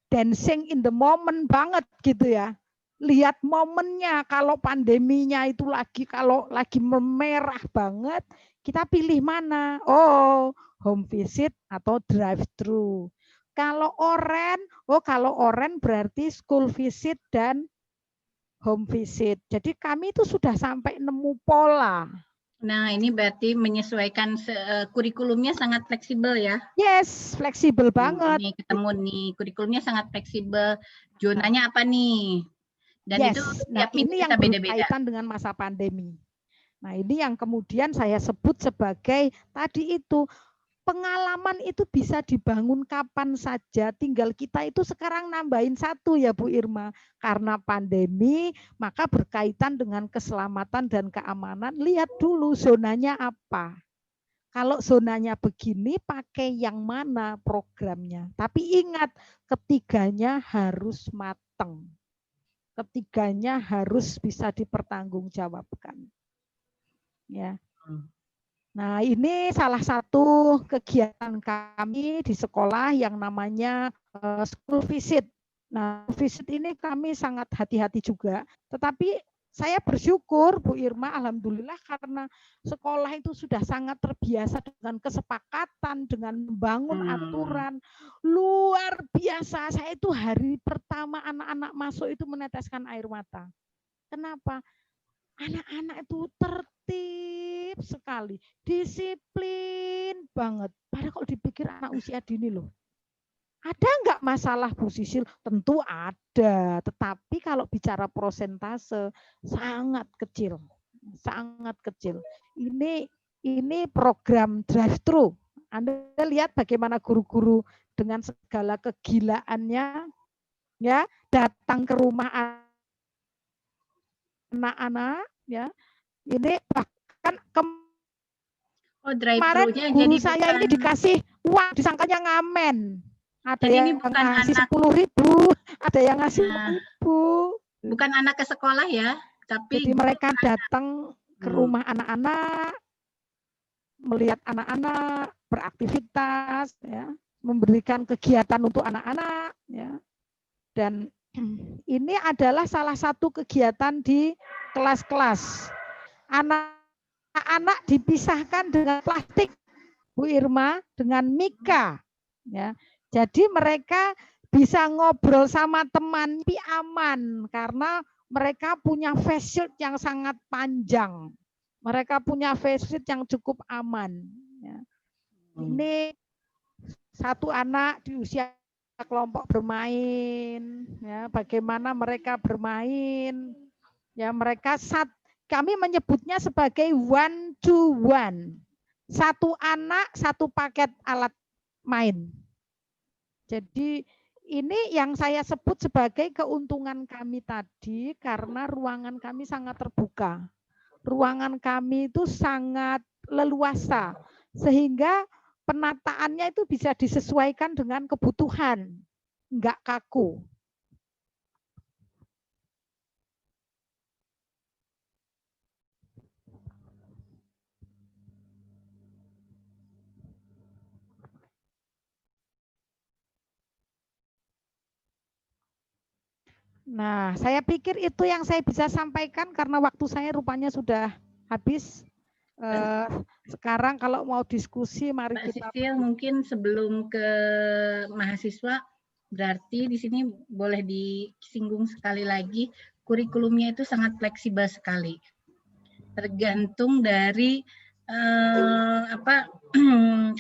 dancing in the moment banget gitu ya. Lihat momennya, kalau pandeminya itu kalau lagi memerah banget, kita pilih mana? Oh, home visit atau drive-thru. Kalau orange berarti school visit dan home visit. Jadi kami itu sudah sampai nemu pola. Nah, ini berarti menyesuaikan kurikulumnya sangat fleksibel ya? Yes, fleksibel banget. Ini ketemu nih, kurikulumnya sangat fleksibel. Zonanya apa nih? Dan yes, itu nah ini yang berkaitan dengan masa pandemi. Nah, ini yang kemudian saya sebut sebagai tadi itu, pengalaman itu bisa dibangun kapan saja, tinggal kita itu sekarang nambahin 1 ya Bu Irma. Karena pandemi, maka berkaitan dengan keselamatan dan keamanan, lihat dulu zonanya apa. Kalau zonanya begini, pakai yang mana programnya. Tapi ingat, ketiganya harus matang. Ketiganya harus bisa dipertanggungjawabkan. Ya. Nah, ini salah satu kegiatan kami di sekolah yang namanya school visit. Nah, visit ini kami sangat hati-hati juga. Tetapi saya bersyukur, Bu Irma, alhamdulillah karena sekolah itu sudah sangat terbiasa dengan kesepakatan, dengan membangun aturan. Luar biasa, saya itu hari pertama anak-anak masuk itu meneteskan air mata. Kenapa? Anak-anak itu tertib sekali, disiplin banget. Padahal kalau dipikir anak usia dini loh. Ada nggak masalah Bu Sisil? Tentu ada, tetapi kalau bicara prosentase sangat kecil, sangat kecil. Ini program drive-thru Anda lihat bagaimana guru-guru dengan segala kegilaannya ya datang ke rumah anak-anak ya. Ini bahkan kemarin guru saya ini dikasih uang, disangkanya ngamen. Ada yang ngasih 10.000, ada yang ngasih 5.000. Bukan anak ke sekolah ya, tapi jadi mereka datang ke rumah anak-anak, melihat anak-anak beraktivitas, ya, memberikan kegiatan untuk anak-anak, ya. Dan ini adalah salah satu kegiatan di kelas-kelas. Anak-anak dipisahkan dengan plastik, Bu Irma, dengan mika, ya. Jadi mereka bisa ngobrol sama teman, tapi aman karena mereka punya face shield yang sangat panjang. Mereka punya face shield yang cukup aman. Ya. Ini satu anak di usia kelompok bermain. Ya, bagaimana mereka bermain? Ya, mereka kami menyebutnya sebagai 1-to-1. Satu anak, satu paket alat main. Jadi ini yang saya sebut sebagai keuntungan kami tadi karena ruangan kami sangat terbuka. Ruangan kami itu sangat leluasa sehingga penataannya itu bisa disesuaikan dengan kebutuhan, enggak kaku. Nah, saya pikir itu yang saya bisa sampaikan karena waktu saya rupanya sudah habis. Sekarang kalau mau diskusi, mari Mbak kita. Sisil, mungkin sebelum ke mahasiswa, berarti di sini boleh disinggung sekali lagi, kurikulumnya itu sangat fleksibel sekali. Tergantung dari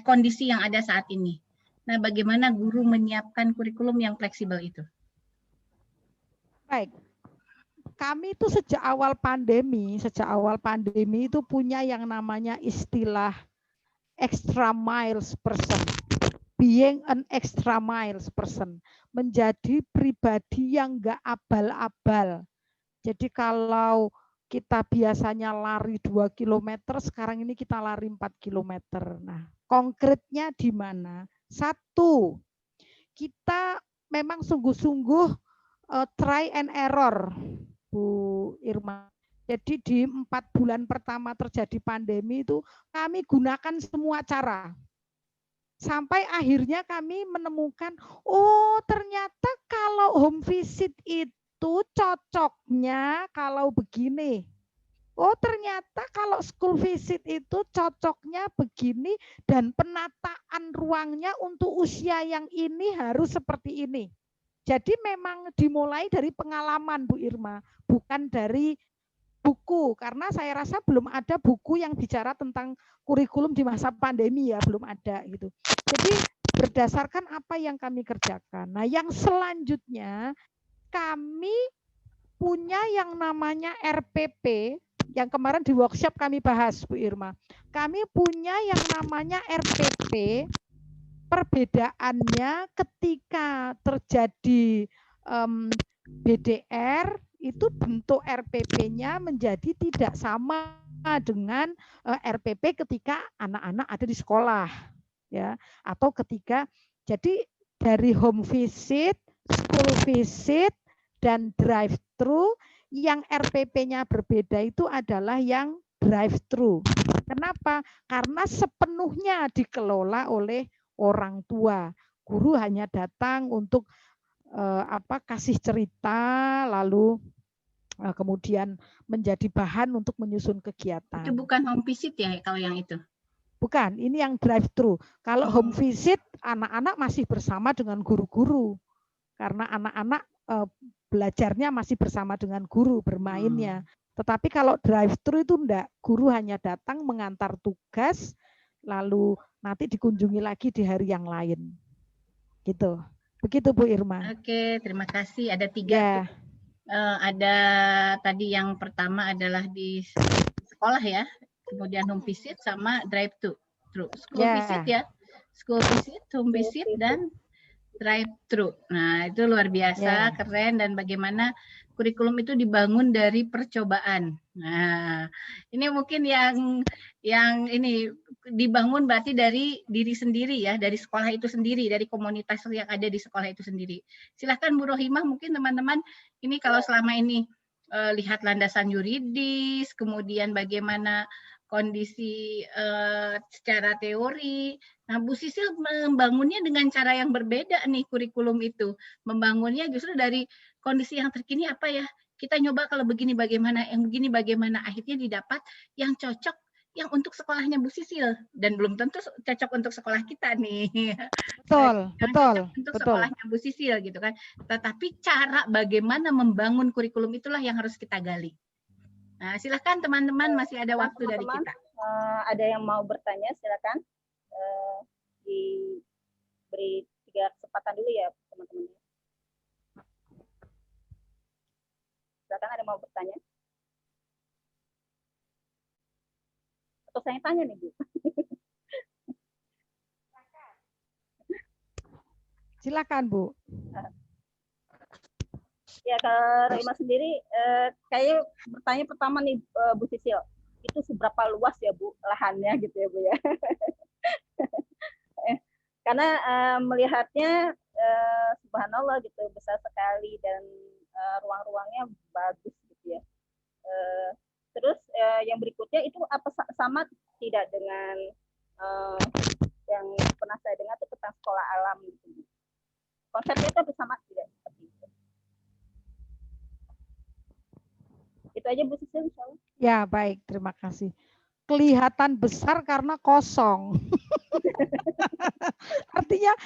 kondisi yang ada saat ini. Nah, bagaimana guru menyiapkan kurikulum yang fleksibel itu? Baik, kami itu sejak awal pandemi itu punya yang namanya istilah extra miles person, being an extra miles person, menjadi pribadi yang enggak abal-abal. Jadi kalau kita biasanya lari 2 km, sekarang ini kita lari 4 km. Nah, konkretnya di mana? Satu, kita memang sungguh-sungguh try and error, Bu Irma. Jadi di 4 bulan pertama terjadi pandemi itu kami gunakan semua cara. Sampai akhirnya kami menemukan, oh ternyata kalau home visit itu cocoknya kalau begini. Oh ternyata kalau school visit itu cocoknya begini dan penataan ruangnya untuk usia yang ini harus seperti ini. Jadi memang dimulai dari pengalaman Bu Irma, bukan dari buku, karena saya rasa belum ada buku yang bicara tentang kurikulum di masa pandemi ya, belum ada gitu. Jadi berdasarkan apa yang kami kerjakan. Nah yang selanjutnya kami punya yang namanya RPP, yang kemarin di workshop kami bahas Bu Irma. Kami punya yang namanya RPP, perbedaannya ketika terjadi BDR itu bentuk RPP-nya menjadi tidak sama dengan RPP ketika anak-anak ada di sekolah, ya, atau ketika jadi dari home visit, school visit, dan drive-thru yang RPP-nya berbeda itu adalah yang drive-thru. Kenapa? Karena sepenuhnya dikelola oleh orang tua. Guru hanya datang untuk kasih cerita, lalu kemudian menjadi bahan untuk menyusun kegiatan. Itu bukan home visit ya kalau yang itu? Bukan, ini yang drive-thru. Kalau home visit, anak-anak masih bersama dengan guru-guru. Karena anak-anak belajarnya masih bersama dengan guru, bermainnya. Tetapi kalau drive-thru itu enggak, guru hanya datang mengantar tugas, lalu nanti dikunjungi lagi di hari yang lain. Gitu. Begitu Bu Irma. Oke, terima kasih. Ada 3. Ya. Ada tadi yang pertama adalah di sekolah ya, kemudian home visit sama drive-thru. School visit ya. school visit, home visit, dan drive-thru. Nah, itu luar biasa, keren, dan bagaimana kurikulum itu dibangun dari percobaan. Nah, ini mungkin yang ini dibangun berarti dari diri sendiri ya, dari sekolah itu sendiri, dari komunitas yang ada di sekolah itu sendiri. Silahkan Bu Rohimah, mungkin teman-teman ini kalau selama ini lihat landasan yuridis, kemudian bagaimana kondisi secara teori. Nah, Bu Sisil membangunnya dengan cara yang berbeda nih kurikulum itu. Membangunnya justru dari kondisi yang terkini apa ya? Kita nyoba kalau begini bagaimana, yang begini bagaimana. Akhirnya didapat yang cocok yang untuk sekolahnya Bu Sisil dan belum tentu cocok untuk sekolah kita nih. Betul. Untuk sekolahnya Bu Sisil gitu kan. Tetapi cara bagaimana membangun kurikulum itulah yang harus kita gali. Nah, silakan teman-teman, masih ada waktu dari kita. Ada yang mau bertanya, silakan. Diberi 3 kesempatan dulu ya, teman-teman. Silakan, ada yang mau bertanya? Atau saya tanya nih, Bu? Silakan, Bu. Ya, ke Rohimah sendiri, kayak bertanya pertama nih, Bu Sisil, itu seberapa luas ya Bu lahannya gitu ya Bu ya? Karena melihatnya subhanallah gitu, besar sekali dan ruang-ruangnya bagus gitu ya. Terus yang berikutnya itu apa sama tidak dengan yang pernah saya dengar itu tentang sekolah alam gitu. Konsepnya itu sama tidak seperti itu? Itu aja Bu Sisil, insyaallah. Ya, baik, terima kasih. Kelihatan besar karena kosong. Artinya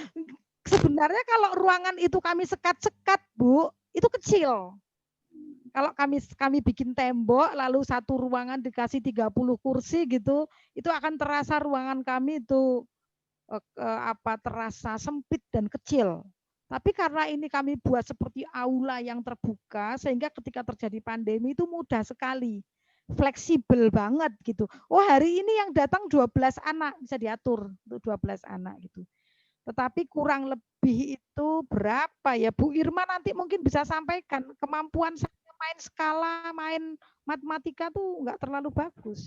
sebenarnya kalau ruangan itu kami sekat-sekat, Bu, itu kecil. Kalau kami bikin tembok lalu satu ruangan dikasih 30 kursi gitu, itu akan terasa ruangan kami itu terasa sempit dan kecil. Tapi karena ini kami buat seperti aula yang terbuka, sehingga ketika terjadi pandemi itu mudah sekali, fleksibel banget gitu. Oh, hari ini yang datang 12 anak, bisa diatur untuk 12 anak gitu. Tetapi kurang lebih itu berapa ya Bu Irma, nanti mungkin bisa sampaikan kemampuan saya main skala, main matematika tuh nggak terlalu bagus.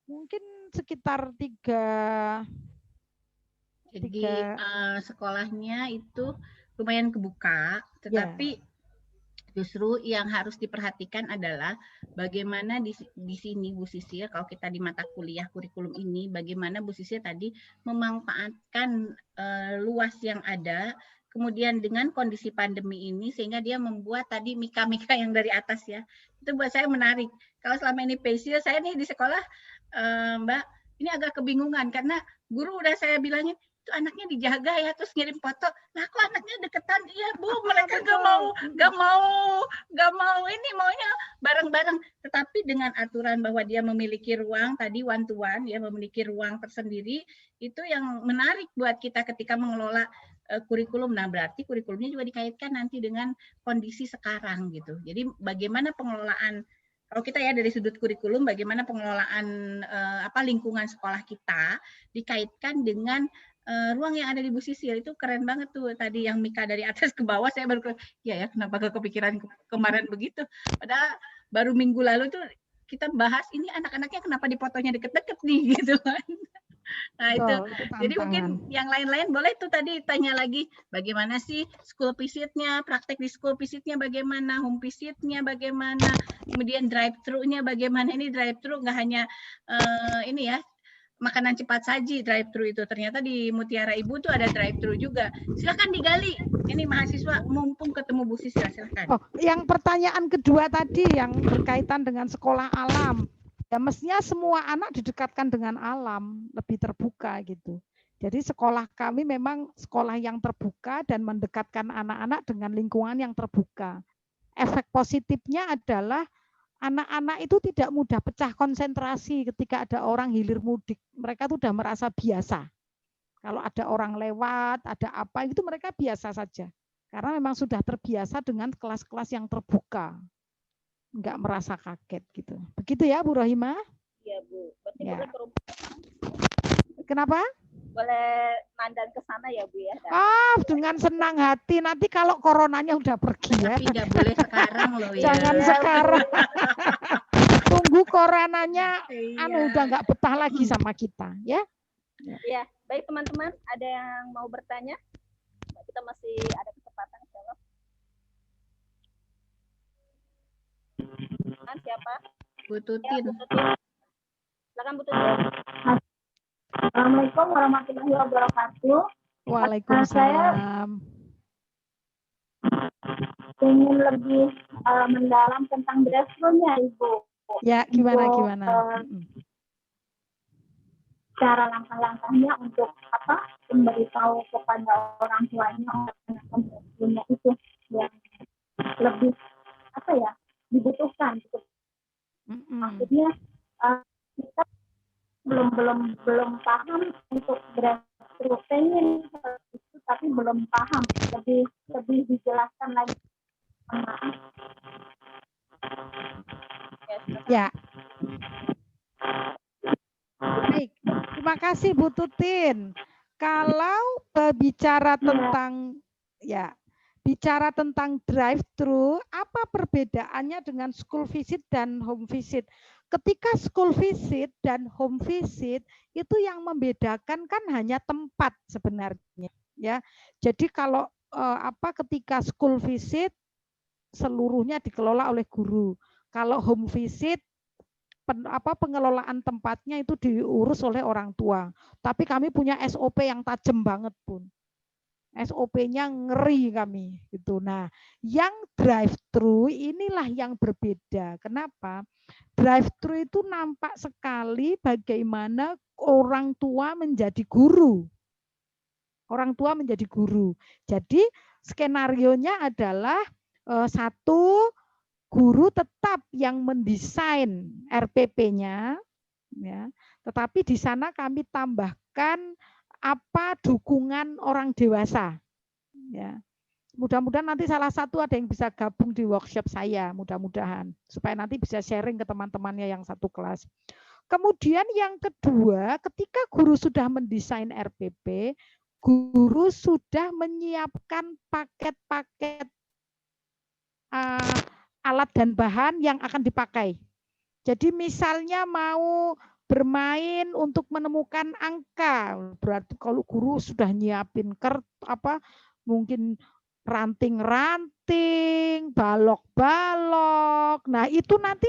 Mungkin sekitar 3. Jadi sekolahnya itu lumayan kebuka, tetapi justru yang harus diperhatikan adalah bagaimana di sini Bu Sisil, kalau kita di mata kuliah kurikulum ini, bagaimana Bu Sisil tadi memanfaatkan luas yang ada, kemudian dengan kondisi pandemi ini, sehingga dia membuat tadi mika-mika yang dari atas ya, itu buat saya menarik. Kalau selama ini PSIL, saya nih di sekolah, Mbak, ini agak kebingungan, karena guru udah saya bilangin, itu anaknya dijaga ya, terus ngirim foto, nah kok anaknya deketan, iya Bu, mereka gak mau ini, maunya bareng-bareng. Tetapi dengan aturan bahwa dia memiliki ruang tadi one to one, ya memiliki ruang tersendiri, itu yang menarik buat kita ketika mengelola kurikulum. Nah, berarti kurikulumnya juga dikaitkan nanti dengan kondisi sekarang gitu. Jadi bagaimana pengelolaan, kalau kita ya dari sudut kurikulum, bagaimana pengelolaan lingkungan sekolah kita dikaitkan dengan ruang yang ada di Bu Sisil. Itu keren banget tuh tadi yang mika dari atas ke bawah. Saya baru ya kenapa gak kepikiran kemarin begitu, padahal baru minggu lalu tuh kita bahas ini anak-anaknya kenapa dipoto-nya deket-deket nih gitu kan. Nah itu jadi mungkin yang lain-lain boleh tuh tadi tanya lagi, bagaimana sih school visit-nya, praktek di school visit-nya bagaimana, home visit-nya bagaimana, kemudian drive-thru-nya bagaimana. Ini drive-thru nggak hanya ini ya, makanan cepat saji drive-thru itu, ternyata di Mutiara Ibu tuh ada drive-thru juga. Silakan digali. Ini mahasiswa mumpung ketemu Bu Sisil, silakan. Oh, yang pertanyaan kedua tadi yang berkaitan dengan sekolah alam. Ya mestinya semua anak didekatkan dengan alam, lebih terbuka gitu. Jadi sekolah kami memang sekolah yang terbuka dan mendekatkan anak-anak dengan lingkungan yang terbuka. Efek positifnya adalah anak-anak itu tidak mudah pecah konsentrasi ketika ada orang hilir mudik. Mereka tuh udah merasa biasa. Kalau ada orang lewat, ada apa, itu mereka biasa saja. Karena memang sudah terbiasa dengan kelas-kelas yang terbuka. Enggak merasa kaget gitu. Begitu ya Bu Rohimah? Iya Bu. Berarti ya. Boleh ke rumah. Kenapa? Boleh nandan ke sana ya Bu ya. Dengan senang hati. Nanti kalau coronanya udah pergi ya. Tapi nggak boleh sekarang loh ya. Jangan sekarang. Tunggu coronanya Iya. udah nggak betah lagi sama kita ya. Ya, baik teman-teman, ada yang mau bertanya? Kita masih ada kesempatan jawab. Siapa? Bu Ya, Tutin. Bu Tutin. Silakan Bu Tutin. Assalamualaikum warahmatullahi wabarakatuh. Waalaikumsalam. Ingin lebih mendalam tentang breakthrough-nya, Ibu. Ya, gimana? Cara langkah-langkahnya untuk memberitahu kepada orang tuanya tentang breakthrough-nya itu yang lebih dibutuhkan. Maksudnya kita belum paham untuk breakthrough, pengen itu tapi belum paham, lebih dijelaskan lagi. Ya. Baik, terima kasih Bu Tutin. Kalau bicara tentang drive-thru, apa perbedaannya dengan school visit dan home visit? Ketika school visit dan home visit itu yang membedakan kan hanya tempat sebenarnya, ya. Jadi kalau ketika school visit seluruhnya dikelola oleh guru. Kalau home visit pengelolaan tempatnya itu diurus oleh orang tua. Tapi kami punya SOP yang tajam banget Pun. SOP-nya ngeri kami gitu. Nah, yang drive-thru inilah yang berbeda. Kenapa? Drive-thru itu nampak sekali bagaimana orang tua menjadi guru. Orang tua menjadi guru. Jadi skenarionya adalah satu, guru tetap yang mendesain RPP-nya, ya, tetapi di sana kami tambahkan dukungan orang dewasa. Ya. Mudah-mudahan nanti salah satu ada yang bisa gabung di workshop saya, mudah-mudahan supaya nanti bisa sharing ke teman-temannya yang satu kelas. Kemudian yang kedua, ketika guru sudah mendesain RPP, guru sudah menyiapkan paket-paket alat dan bahan yang akan dipakai. Jadi misalnya mau bermain untuk menemukan angka, berarti kalau guru sudah nyiapin mungkin ranting-ranting, balok-balok. Nah, itu nanti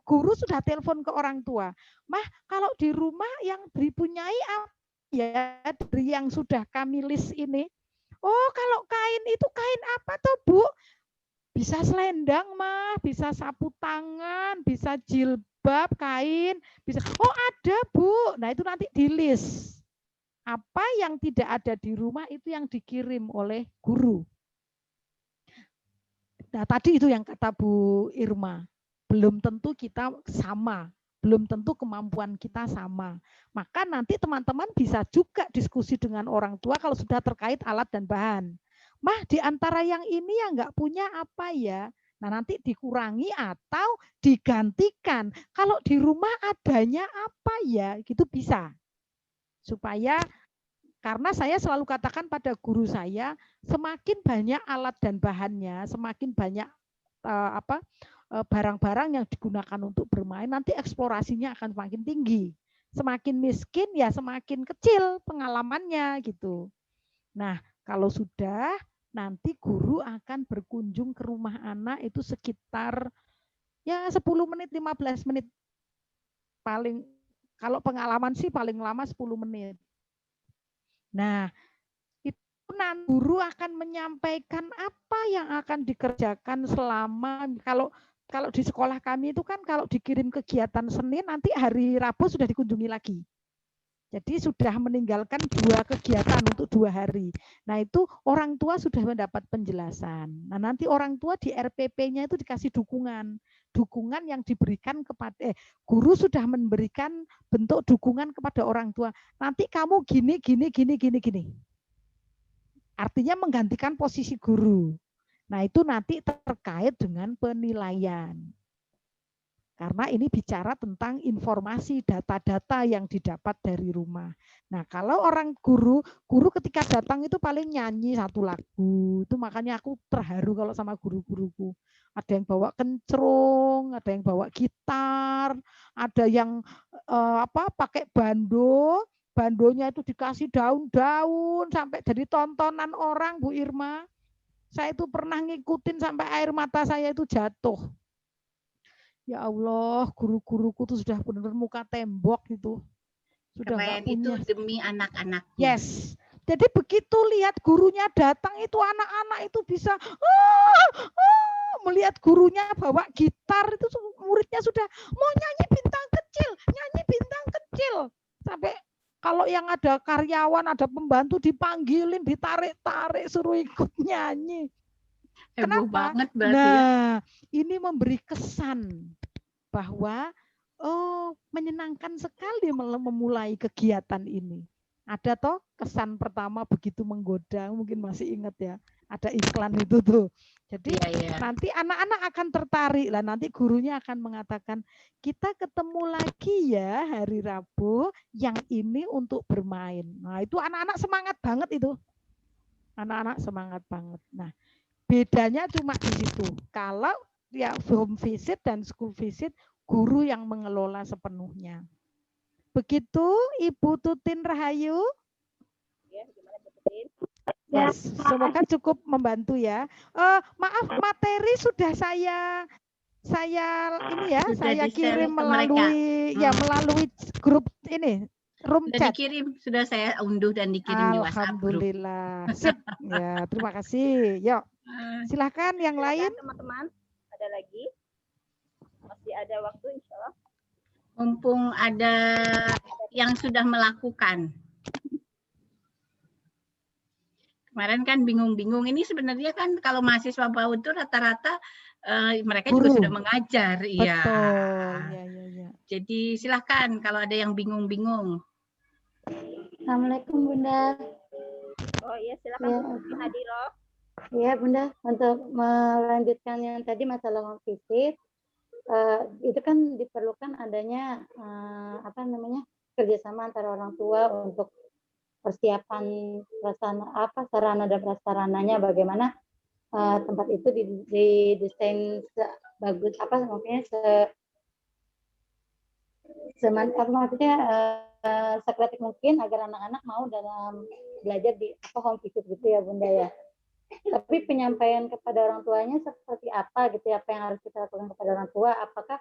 guru sudah telepon ke orang tua. Mah, kalau di rumah yang dipunyai ya dari yang sudah kami list ini. Oh, kalau kain itu kain apa toh, Bu? Bisa selendang mah, bisa sapu tangan, bisa jilbab, kain, bisa. Oh ada Bu, nah itu nanti di list. Apa yang tidak ada di rumah itu yang dikirim oleh guru. Nah tadi itu yang kata Bu Irma, belum tentu kita sama, belum tentu kemampuan kita sama. Maka nanti teman-teman bisa juga diskusi dengan orang tua kalau sudah terkait alat dan bahan. Mah di antara yang ini yang nggak punya apa ya? Nah nanti dikurangi atau digantikan. Kalau di rumah adanya apa ya? Gitu bisa. Supaya karena saya selalu katakan pada guru saya, semakin banyak alat dan bahannya, semakin banyak barang-barang yang digunakan untuk bermain, nanti eksplorasinya akan semakin tinggi. Semakin miskin ya semakin kecil pengalamannya gitu. Nah, kalau sudah, nanti guru akan berkunjung ke rumah anak itu sekitar ya 10 menit, 15 menit. Paling kalau pengalaman sih paling lama 10 menit. Nah, itu nanti guru akan menyampaikan apa yang akan dikerjakan selama kalau di sekolah kami itu kan kalau dikirim kegiatan Senin nanti hari Rabu sudah dikunjungi lagi. Jadi sudah meninggalkan 2 kegiatan untuk 2 hari. Nah itu orang tua sudah mendapat penjelasan. Nah nanti orang tua di RPP-nya itu dikasih dukungan. Dukungan yang diberikan kepada guru sudah memberikan bentuk dukungan kepada orang tua. Nanti kamu gini. Artinya menggantikan posisi guru. Nah itu nanti terkait dengan penilaian. Karena ini bicara tentang informasi, data-data yang didapat dari rumah. Nah, kalau orang guru ketika datang itu paling nyanyi satu lagu. Itu makanya aku terharu kalau sama guru-guruku. Ada yang bawa kencrung, ada yang bawa gitar, ada yang pakai bandonya itu dikasih daun-daun sampai jadi tontonan orang, Bu Irma. Saya itu pernah ngikutin sampai air mata saya itu jatuh. Ya Allah, guru-guruku tuh sudah benar-benar muka tembok itu. Sudah nggak punya. Itu demi anak-anaknya. Yes. Jadi begitu lihat gurunya datang itu anak-anak itu bisa melihat gurunya bawa gitar itu muridnya sudah mau nyanyi bintang kecil. Sampai kalau yang ada karyawan, ada pembantu dipanggilin, ditarik-tarik suruh ikut nyanyi. Heboh Kenapa? banget berarti. Nah, ini memberi kesan bahwa menyenangkan sekali memulai kegiatan ini. Ada toh kesan pertama begitu menggoda, mungkin masih ingat ya. Ada iklan itu tuh. Jadi nanti anak-anak akan tertarik lah. Nanti gurunya akan mengatakan, kita ketemu lagi ya hari Rabu yang ini untuk bermain. Nah itu anak-anak semangat banget itu. Anak-anak semangat banget. Nah bedanya cuma di situ. Kalau ya home visit dan school visit, guru yang mengelola sepenuhnya. Begitu Ibu Tutin Rahayu? Ya, gimana Bu Tutin? Yes, semoga cukup membantu ya. Maaf, materi sudah saya ini ya, sudah saya kirim melalui melalui grup ini. Room sudah chat. Dikirim, sudah saya unduh dan dikirim di WhatsApp grup. Alhamdulillah. Sip. Ya, terima kasih. Yuk. Silahkan yang lain. Teman-teman, ada lagi? Masih ada waktu insya Allah. Mumpung ada yang sudah melakukan. Kemarin kan bingung-bingung. Ini sebenarnya kan kalau mahasiswa PAUD itu rata-rata mereka juga sudah mengajar. Iya. Betul. Ya. Jadi silahkan kalau ada yang bingung-bingung. Assalamualaikum Bunda. Oh iya, silakan Bu Nadiro. Iya Bunda, untuk melanjutkan yang tadi masalah home visit, itu kan diperlukan adanya kerjasama antara orang tua untuk persiapan sarana dan prasarananya, bagaimana tempat itu didesain sebagus sekreatif mungkin agar anak-anak mau dalam belajar di home visit gitu ya Bunda ya. Tapi penyampaian kepada orang tuanya seperti apa gitu ya, apa yang harus kita lakukan kepada orang tua, apakah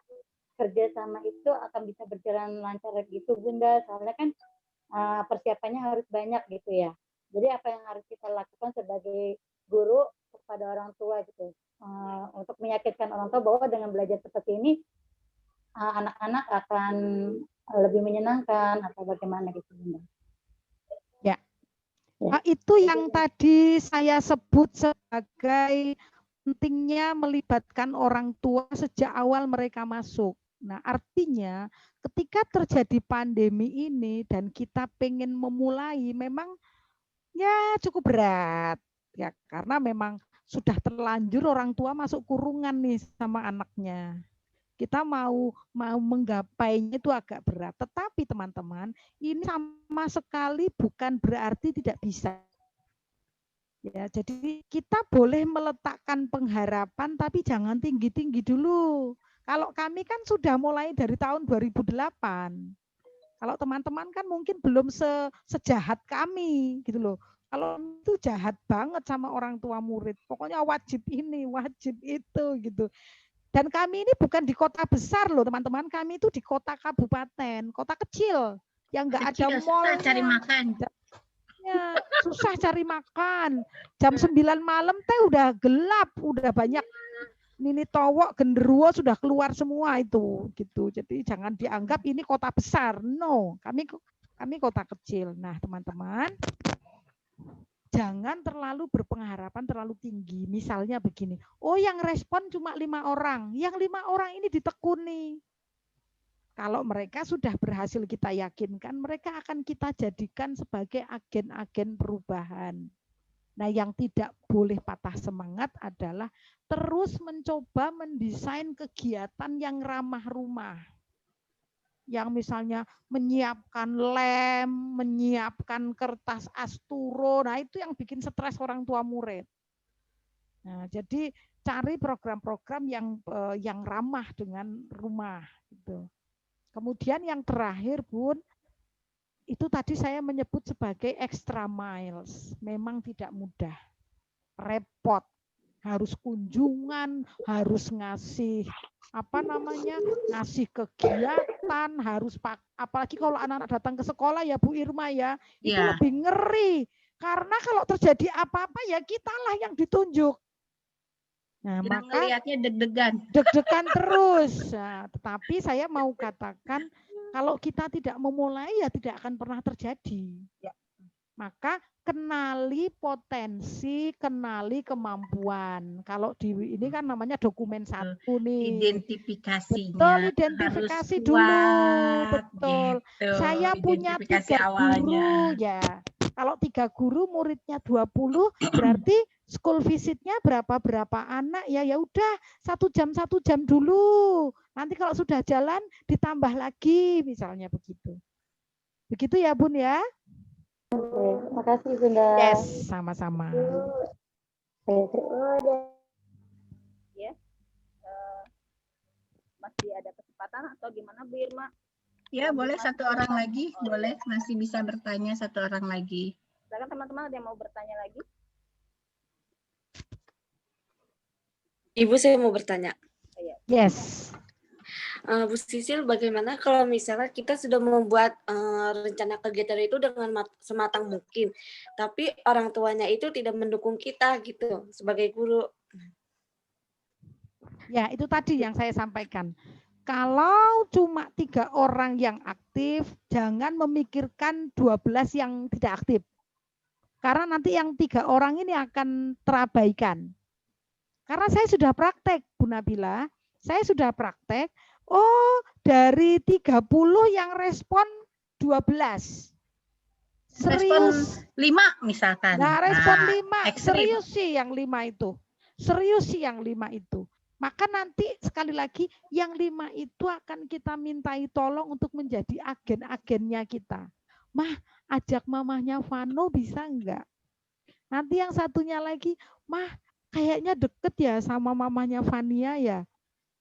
kerjasama itu akan bisa berjalan lancar gitu Bunda, soalnya kan persiapannya harus banyak gitu ya. Jadi apa yang harus kita lakukan sebagai guru kepada orang tua gitu, untuk meyakinkan orang tua bahwa dengan belajar seperti ini anak-anak akan lebih menyenangkan atau bagaimana gitu Bunda. Ya. Itu yang tadi saya sebut sebagai pentingnya melibatkan orang tua sejak awal mereka masuk. Nah, artinya ketika terjadi pandemi ini dan kita pengen memulai, memang ya cukup berat ya, karena memang sudah terlanjur orang tua masuk kurungan nih sama anaknya. Kita mau menggapainya itu agak berat. Tetapi teman-teman, ini sama sekali bukan berarti tidak bisa. Ya, jadi kita boleh meletakkan pengharapan, tapi jangan tinggi-tinggi dulu. Kalau kami kan sudah mulai dari tahun 2008. Kalau teman-teman kan mungkin belum sejahat kami, gitu loh. Kalau itu jahat banget sama orang tua murid. Pokoknya wajib ini, wajib itu, gitu. Dan kami ini bukan di kota besar loh teman-teman, kami itu di kota kabupaten, kota kecil yang nggak ada mall. Susah cari makan. Ya, susah cari makan. Jam 9 malam teh udah gelap, udah banyak nini towok, genderuwo sudah keluar semua itu, gitu. Jadi jangan dianggap ini kota besar. No, kami kota kecil. Nah teman-teman, jangan terlalu berpengharapan terlalu tinggi. Misalnya begini, oh yang respon cuma 5 orang. Yang 5 orang ini ditekuni. Kalau mereka sudah berhasil kita yakinkan, mereka akan kita jadikan sebagai agen-agen perubahan. Nah, yang tidak boleh patah semangat adalah terus mencoba mendesain kegiatan yang ramah rumah. Yang misalnya menyiapkan lem, menyiapkan kertas asturo, nah itu yang bikin stres orang tua murid. Nah, jadi cari program-program yang ramah dengan rumah. Gitu. Kemudian yang terakhir, Bun, itu tadi saya menyebut sebagai extra miles. Memang tidak mudah, repot. Harus kunjungan, harus ngasih ngasih kegiatan, harus apalagi kalau anak-anak datang ke sekolah ya Bu Irma ya, itu lebih ngeri. Karena kalau terjadi apa-apa ya kitalah yang ditunjuk. Nah, maka ngelihatnya deg-degan terus. Nah, tetapi saya mau katakan kalau kita tidak memulai ya tidak akan pernah terjadi. Ya. Maka kenali potensi, kenali kemampuan. Kalau di ini kan namanya dokumen 1 nih. Identifikasinya. Betul, identifikasi dulu. Betul. Gitu. Saya punya 3 guru ya. Kalau 3 guru muridnya 20, berarti school visitnya berapa anak ya? Ya udah 1 jam dulu. Nanti kalau sudah jalan ditambah lagi, misalnya begitu. Begitu ya Bun ya? Oke, makasih Bunda. Yes, sama-sama. Ya, masih ada kesempatan atau gimana Bu Irma? Ya, boleh satu orang lagi, boleh masih bisa bertanya satu orang lagi. Silakan teman-teman, ada yang mau bertanya lagi? Ibu, saya mau bertanya. Yes. Bu Sisil, bagaimana kalau misalnya kita sudah membuat rencana kegiatan itu dengan sematang mungkin, tapi orang tuanya itu tidak mendukung kita gitu sebagai guru? Ya, itu tadi yang saya sampaikan. Kalau cuma 3 orang yang aktif, jangan memikirkan 12 yang tidak aktif. Karena nanti yang 3 orang ini akan terabaikan. Karena saya sudah praktek, Bu Nabila. Saya sudah praktek. Oh, dari 30 yang respon 12. Serius. Respon 5 misalkan. Nah, respon 5. Serius sih yang 5 itu. Serius sih yang 5 itu. Maka nanti sekali lagi yang 5 itu akan kita mintai tolong untuk menjadi agen-agennya kita. Mah, ajak mamahnya Vano bisa enggak? Nanti yang satunya lagi, Mah, kayaknya deket ya sama mamanya Vania ya.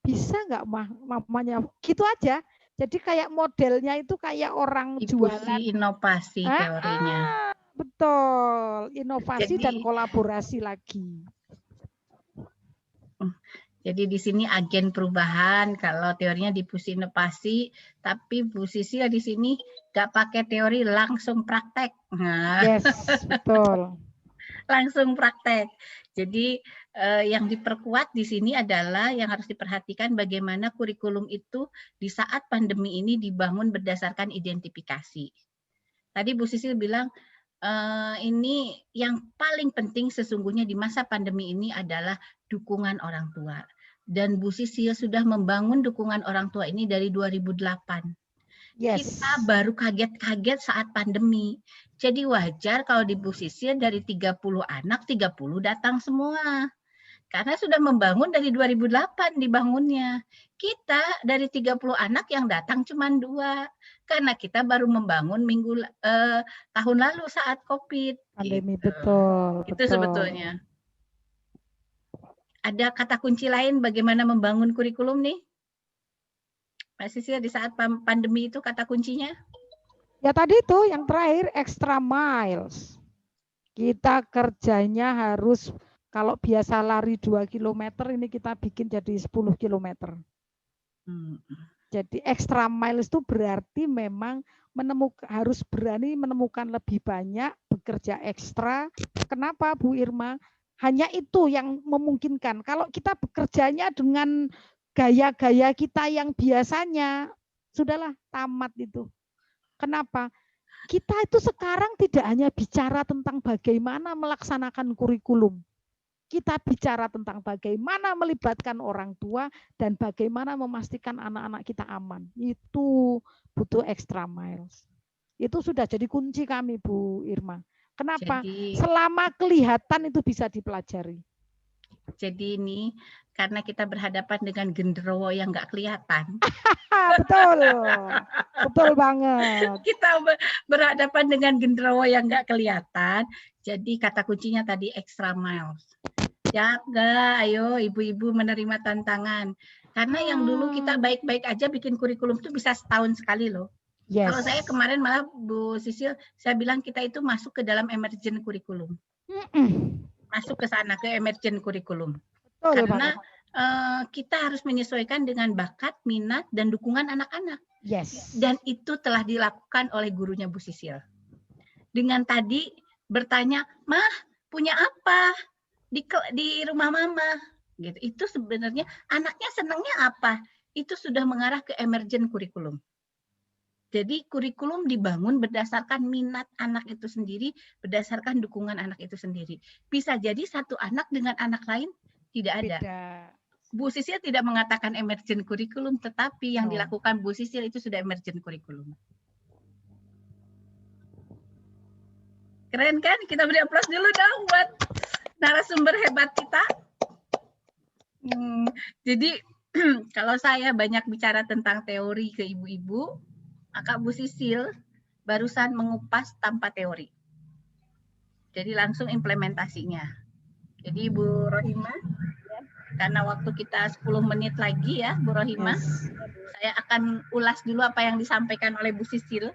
Bisa enggak mamanya? Gitu aja. Jadi kayak modelnya itu kayak orang jualan. Inovasi teorinya. Betul, inovasi dan kolaborasi lagi. Jadi di sini agen perubahan, kalau teorinya di Pusi Inovasi, tapi Bu Sisil di sini nggak pakai teori, langsung praktek. Nah. Yes, betul. Langsung praktek. Jadi yang diperkuat di sini adalah yang harus diperhatikan bagaimana kurikulum itu di saat pandemi ini dibangun berdasarkan identifikasi. Tadi Bu Sisil bilang ini yang paling penting sesungguhnya di masa pandemi ini adalah dukungan orang tua. Dan Bu Sisil sudah membangun dukungan orang tua ini dari 2008. Yes. Kita baru kaget-kaget saat pandemi. Jadi wajar kalau di Bu Sisil dari 30 anak, 30 datang semua. Karena sudah membangun dari 2008 dibangunnya. Kita dari 30 anak yang datang cuma 2. Karena kita baru membangun tahun lalu saat COVID. Pandemi, gitu. Betul. Itu sebetulnya. Ada kata kunci lain bagaimana membangun kurikulum nih? Mbak Sisil, di saat pandemi itu kata kuncinya? Ya tadi itu yang terakhir extra miles. Kita kerjanya harus, kalau biasa lari 2 km, ini kita bikin jadi 10 km. Jadi extra miles itu berarti memang harus berani menemukan lebih banyak, bekerja ekstra. Kenapa Bu Irma? Hanya itu yang memungkinkan. Kalau kita bekerjanya dengan gaya-gaya kita yang biasanya, sudahlah tamat itu. Kenapa? Kita itu sekarang tidak hanya bicara tentang bagaimana melaksanakan kurikulum. Kita bicara tentang bagaimana melibatkan orang tua dan bagaimana memastikan anak-anak kita aman. Itu butuh extra miles. Itu sudah jadi kunci kami, Bu Irma. Kenapa? Jadi, Selama kelihatan itu bisa dipelajari. jadi ini karena kita berhadapan dengan genderuwo yang nggak kelihatan. Betul, betul banget. Kita berhadapan dengan genderuwo yang nggak kelihatan. Jadi kata kuncinya tadi extra miles. Jaga, ayo ibu-ibu menerima tantangan. Karena yang dulu kita baik-baik aja bikin kurikulum itu bisa setahun sekali loh. Yes. Kalau saya kemarin malah Bu Sisil, saya bilang kita itu masuk ke dalam emergent kurikulum. Masuk ke sana, ke emergent kurikulum. Betul Karena banget. kita harus menyesuaikan dengan bakat, minat, dan dukungan anak-anak. Yes. Dan itu telah dilakukan oleh gurunya Bu Sisil. Dengan tadi bertanya, Mah, punya apa di rumah Mama? Gitu. Itu sebenarnya anaknya senangnya apa? Itu sudah mengarah ke emergent kurikulum. Jadi kurikulum dibangun berdasarkan minat anak itu sendiri, berdasarkan dukungan anak itu sendiri. Bisa jadi satu anak dengan anak lain tidak ada. Beda. Bu Sisil tidak mengatakan emergent kurikulum, tetapi yang No. dilakukan Bu Sisil itu sudah emergent kurikulum. Keren kan? Kita beri aplaus dulu dong buat narasumber hebat kita. Jadi kalau saya banyak bicara tentang teori ke ibu-ibu, maka Bu Sisil barusan mengupas tanpa teori. Jadi langsung implementasinya. Jadi Bu Rohimah, karena waktu kita 10 menit lagi ya Bu Rohimah, Yes. saya akan ulas dulu apa yang disampaikan oleh Bu Sisil.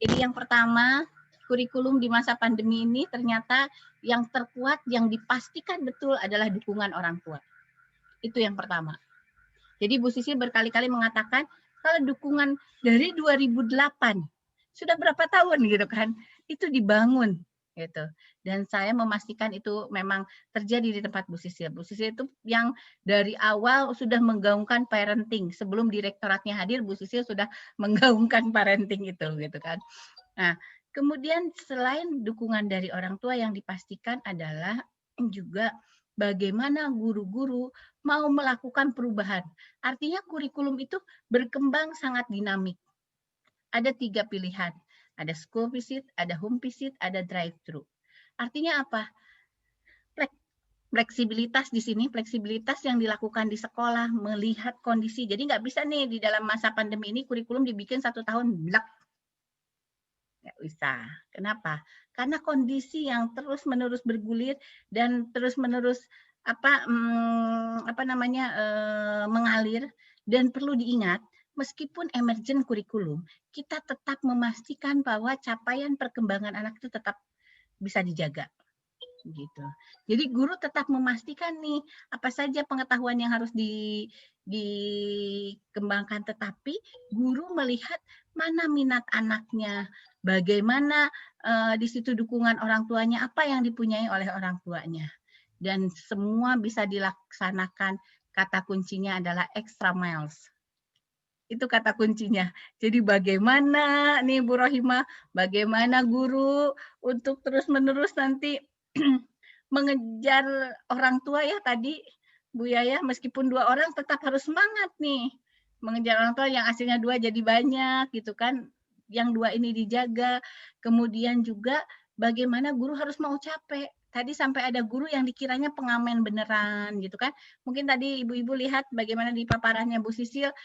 Jadi yang pertama, kurikulum di masa pandemi ini ternyata yang terkuat, yang dipastikan betul adalah dukungan orang tua. Itu yang pertama. Jadi Bu Sisil berkali-kali mengatakan, kalau dukungan dari 2008, sudah berapa tahun gitu kan, itu dibangun gitu. Dan saya memastikan itu memang terjadi di tempat Bu Sisil. Bu Sisil itu yang dari awal sudah menggaungkan parenting. Sebelum direktoratnya hadir, Bu Sisil sudah menggaungkan parenting itu gitu kan. Nah, kemudian selain dukungan dari orang tua yang dipastikan adalah juga bagaimana guru-guru mau melakukan perubahan. Artinya kurikulum itu berkembang sangat dinamik. Ada 3 pilihan. Ada school visit, ada home visit, ada drive-thru. Artinya apa? Fleksibilitas di sini, fleksibilitas yang dilakukan di sekolah, melihat kondisi. Jadi nggak bisa nih di dalam masa pandemi ini kurikulum dibikin 1 tahun, blak. Nggak bisa. Kenapa? Karena kondisi yang terus-menerus bergulir dan terus-menerus mengalir, dan perlu diingat, meskipun emergent kurikulum, kita tetap memastikan bahwa capaian perkembangan anak itu tetap bisa dijaga. Gitu. Jadi guru tetap memastikan nih apa saja pengetahuan yang harus dikembangkan, tetapi guru melihat mana minat anaknya, bagaimana di situ dukungan orang tuanya, apa yang dipunyai oleh orang tuanya. Dan semua bisa dilaksanakan, kata kuncinya adalah extra miles. Itu kata kuncinya. Jadi bagaimana nih Bu Rohimah, bagaimana guru untuk terus-menerus nanti mengejar orang tua ya tadi Bu Yaya, meskipun 2 orang tetap harus semangat nih. Mengejar orang tua yang aslinya 2 jadi banyak gitu kan. Yang 2 ini dijaga. Kemudian juga bagaimana guru harus mau capek. Tadi sampai ada guru yang dikiranya pengamen beneran gitu kan. Mungkin tadi ibu-ibu lihat bagaimana di paparannya Bu Sisil,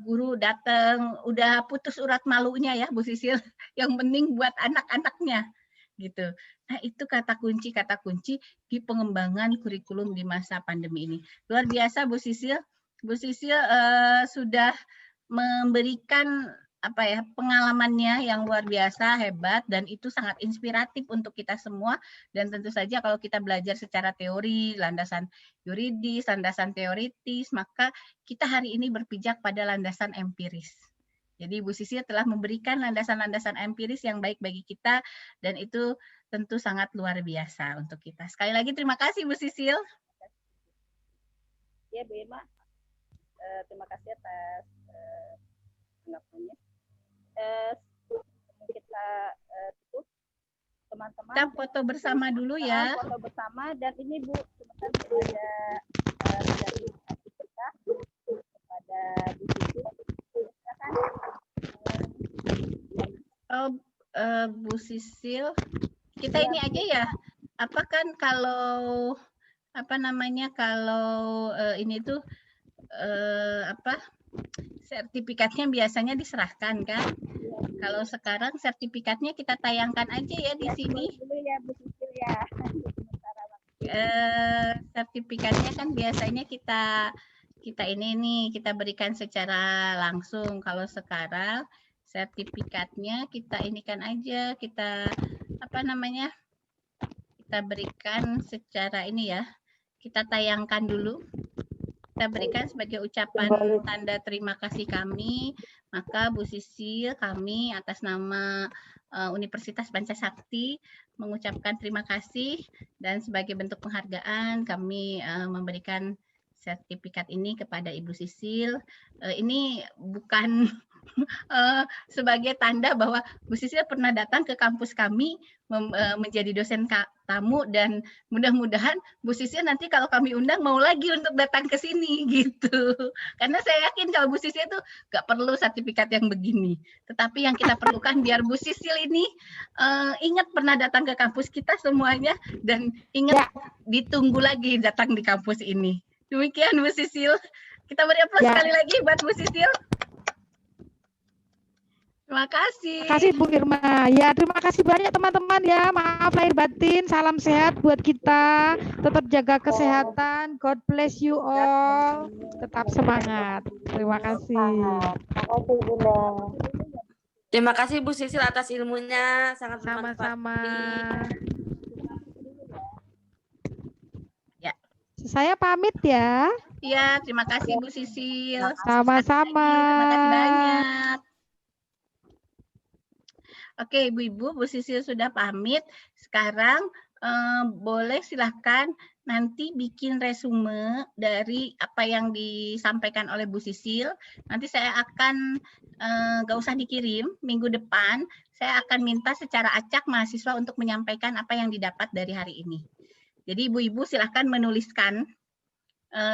guru datang udah putus urat malunya ya Bu Sisil. Yang penting buat anak-anaknya gitu. Nah, itu kata kunci di pengembangan kurikulum di masa pandemi ini. Luar biasa Bu Sisil. Bu Sisil sudah memberikan pengalamannya yang luar biasa, hebat, dan itu sangat inspiratif untuk kita semua. Dan tentu saja kalau kita belajar secara teori, landasan yuridis, landasan teoritis, maka kita hari ini berpijak pada landasan empiris. Jadi Bu Sisil telah memberikan landasan-landasan empiris yang baik bagi kita, dan itu tentu sangat luar biasa untuk kita. Sekali lagi terima kasih Bu Sisil. Ya Bu Irma, terima kasih atas pengakuannya. Kita tutup teman-teman. Kita foto bersama dulu ya. Foto bersama, dan ini Bu sebentar ada dari kita kepada Bu Sisil. Silakan. Bu Sisil, kita ini aja ya. Apa kan kalau apa namanya kalau ini tuh apa sertifikatnya biasanya diserahkan kan? Kalau sekarang sertifikatnya kita tayangkan aja ya di sini. Dulu ya Bu Sisil ya. Sertifikatnya kan biasanya kita ini nih kita berikan secara langsung. Kalau sekarang sertifikatnya kita inikan aja, kita apa namanya? Kita berikan secara ini ya. Kita tayangkan dulu. Kita berikan sebagai ucapan tanda terima kasih kami. Maka Bu Sisil, kami atas nama Universitas Pancasakti mengucapkan terima kasih dan sebagai bentuk penghargaan kami memberikan sertifikat ini kepada Ibu Sisil. Ini bukan sebagai tanda bahwa Bu Sisil pernah datang ke kampus kami menjadi dosen tamu, dan mudah-mudahan Bu Sisil nanti kalau kami undang mau lagi untuk datang ke sini gitu. Karena saya yakin kalau Bu Sisil itu nggak perlu sertifikat yang begini. Tetapi yang kita perlukan biar Bu Sisil ini ingat pernah datang ke kampus kita semuanya dan ingat ditunggu lagi datang di kampus ini. Demikian Bu Sisil. Kita beri aplaus sekali lagi buat Bu Sisil. Terima kasih. Terima kasih Bu Irma. Ya, terima kasih banyak teman-teman ya. Maaf lahir batin. Salam sehat buat kita. Tetap jaga kesehatan. God bless you all. Tetap semangat. Terima kasih. Terima kasih Bunda. Terima kasih Bu Sisil atas ilmunya, sangat bermanfaat. Sama-sama. Ya. Saya pamit ya. Iya, terima kasih Bu Sisil. Sama-sama. Terima kasih banyak. Oke, Ibu-Ibu, Bu Sisil sudah pamit. Sekarang boleh silahkan nanti bikin resume dari apa yang disampaikan oleh Bu Sisil. Nanti saya akan, nggak usah dikirim, minggu depan saya akan minta secara acak mahasiswa untuk menyampaikan apa yang didapat dari hari ini. Jadi Ibu-Ibu silahkan menuliskan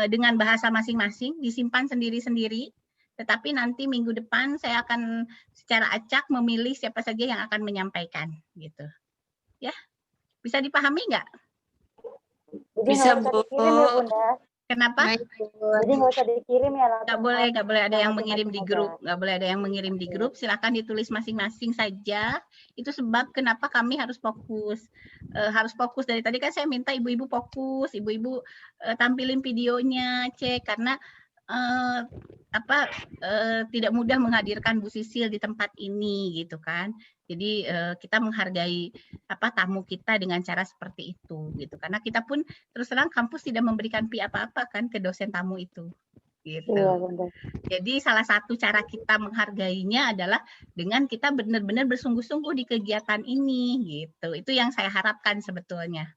dengan bahasa masing-masing, disimpan sendiri-sendiri. Tetapi nanti minggu depan saya akan secara acak memilih siapa saja yang akan menyampaikan, gitu. Ya, bisa dipahami nggak? Bisa, Bu. Dikirim ya Bunda. Kenapa? Jadi nggak usah dikirim ya langsung. Nggak boleh ada yang mengirim di grup. Nggak boleh ada yang mengirim di grup. Silakan ditulis masing-masing saja. Itu sebab kenapa kami harus fokus. Harus fokus dari tadi kan saya minta ibu-ibu fokus, ibu-ibu tampilin videonya, cek karena tidak mudah menghadirkan Bu Sisil di tempat ini gitu kan. Jadi kita menghargai tamu kita dengan cara seperti itu gitu. Karena kita pun terus terang kampus tidak memberikan fee apa-apa kan ke dosen tamu itu. Gitu. Iya, Bunda. Jadi salah satu cara kita menghargainya adalah dengan kita benar-benar bersungguh-sungguh di kegiatan ini gitu. Itu yang saya harapkan sebetulnya.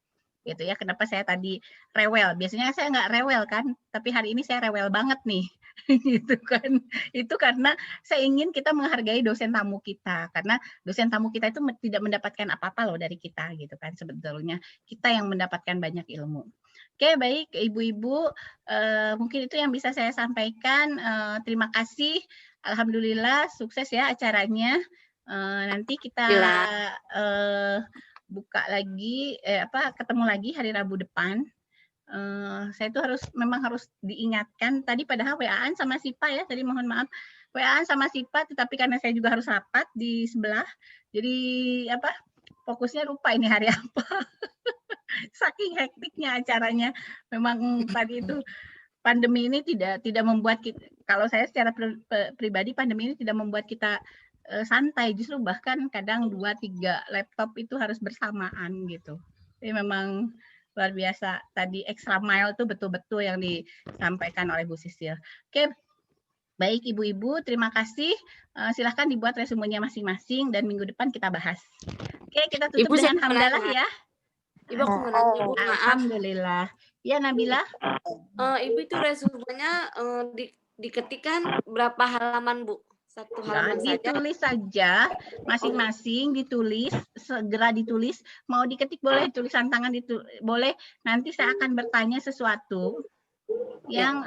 Gitu ya, kenapa saya tadi rewel. Biasanya saya nggak rewel kan, tapi hari ini saya rewel banget nih. Gitu kan. Itu karena saya ingin kita menghargai dosen tamu kita, karena dosen tamu kita itu tidak mendapatkan apa-apa loh dari kita gitu kan, sebetulnya kita yang mendapatkan banyak ilmu. Oke, baik Ibu-ibu, mungkin itu yang bisa saya sampaikan. Terima kasih, alhamdulillah sukses ya acaranya. Nanti kita buka lagi, ketemu lagi hari Rabu depan. Saya itu memang harus diingatkan. Tadi padahal WA-an sama Sipa ya, tadi mohon maaf. WA-an sama Sipa, tetapi karena saya juga harus rapat di sebelah, jadi fokusnya lupa ini hari apa. Saking hektiknya acaranya. Memang tadi itu pandemi ini tidak membuat kita, kalau saya secara pribadi pandemi ini tidak membuat kita santai, justru bahkan kadang 2-3 laptop itu harus bersamaan gitu. Jadi memang luar biasa. Tadi extra mile itu betul-betul yang disampaikan oleh Bu Sisil. Oke, baik Ibu-Ibu, terima kasih. Silahkan dibuat resumenya masing-masing dan minggu depan kita bahas. Oke, kita tutup Ibu, dengan hamdalah ya. Ibu aku mau nanya, Bu, maaf. Alhamdulillah. Ya Nabila. Ibu itu resumenya diketikkan berapa halaman, Bu? 1 halaman saja. Ditulis saja, masing-masing ditulis, segera ditulis. Mau diketik boleh, tulisan tangan boleh. Nanti saya akan bertanya sesuatu yang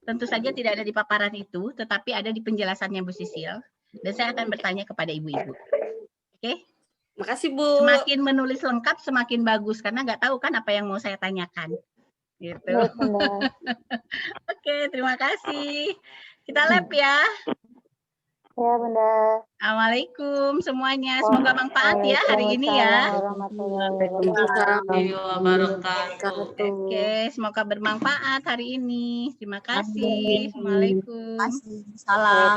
tentu saja tidak ada di paparan itu, tetapi ada di penjelasannya Bu Sisil. Dan saya akan bertanya kepada ibu-ibu. Oke? Makasih Bu. Semakin menulis lengkap semakin bagus karena nggak tahu kan apa yang mau saya tanyakan. Gitu. Baik, Bunda. Oke, terima kasih. Kita lab ya. Ya, Bunda. Assalamualaikum semuanya. Semoga manfaat ya hari ini ya. Waalaikumsalam warahmatullahi wabarakatuh. Oke, semoga bermanfaat hari ini. Terima kasih. Assalamualaikum. Salam.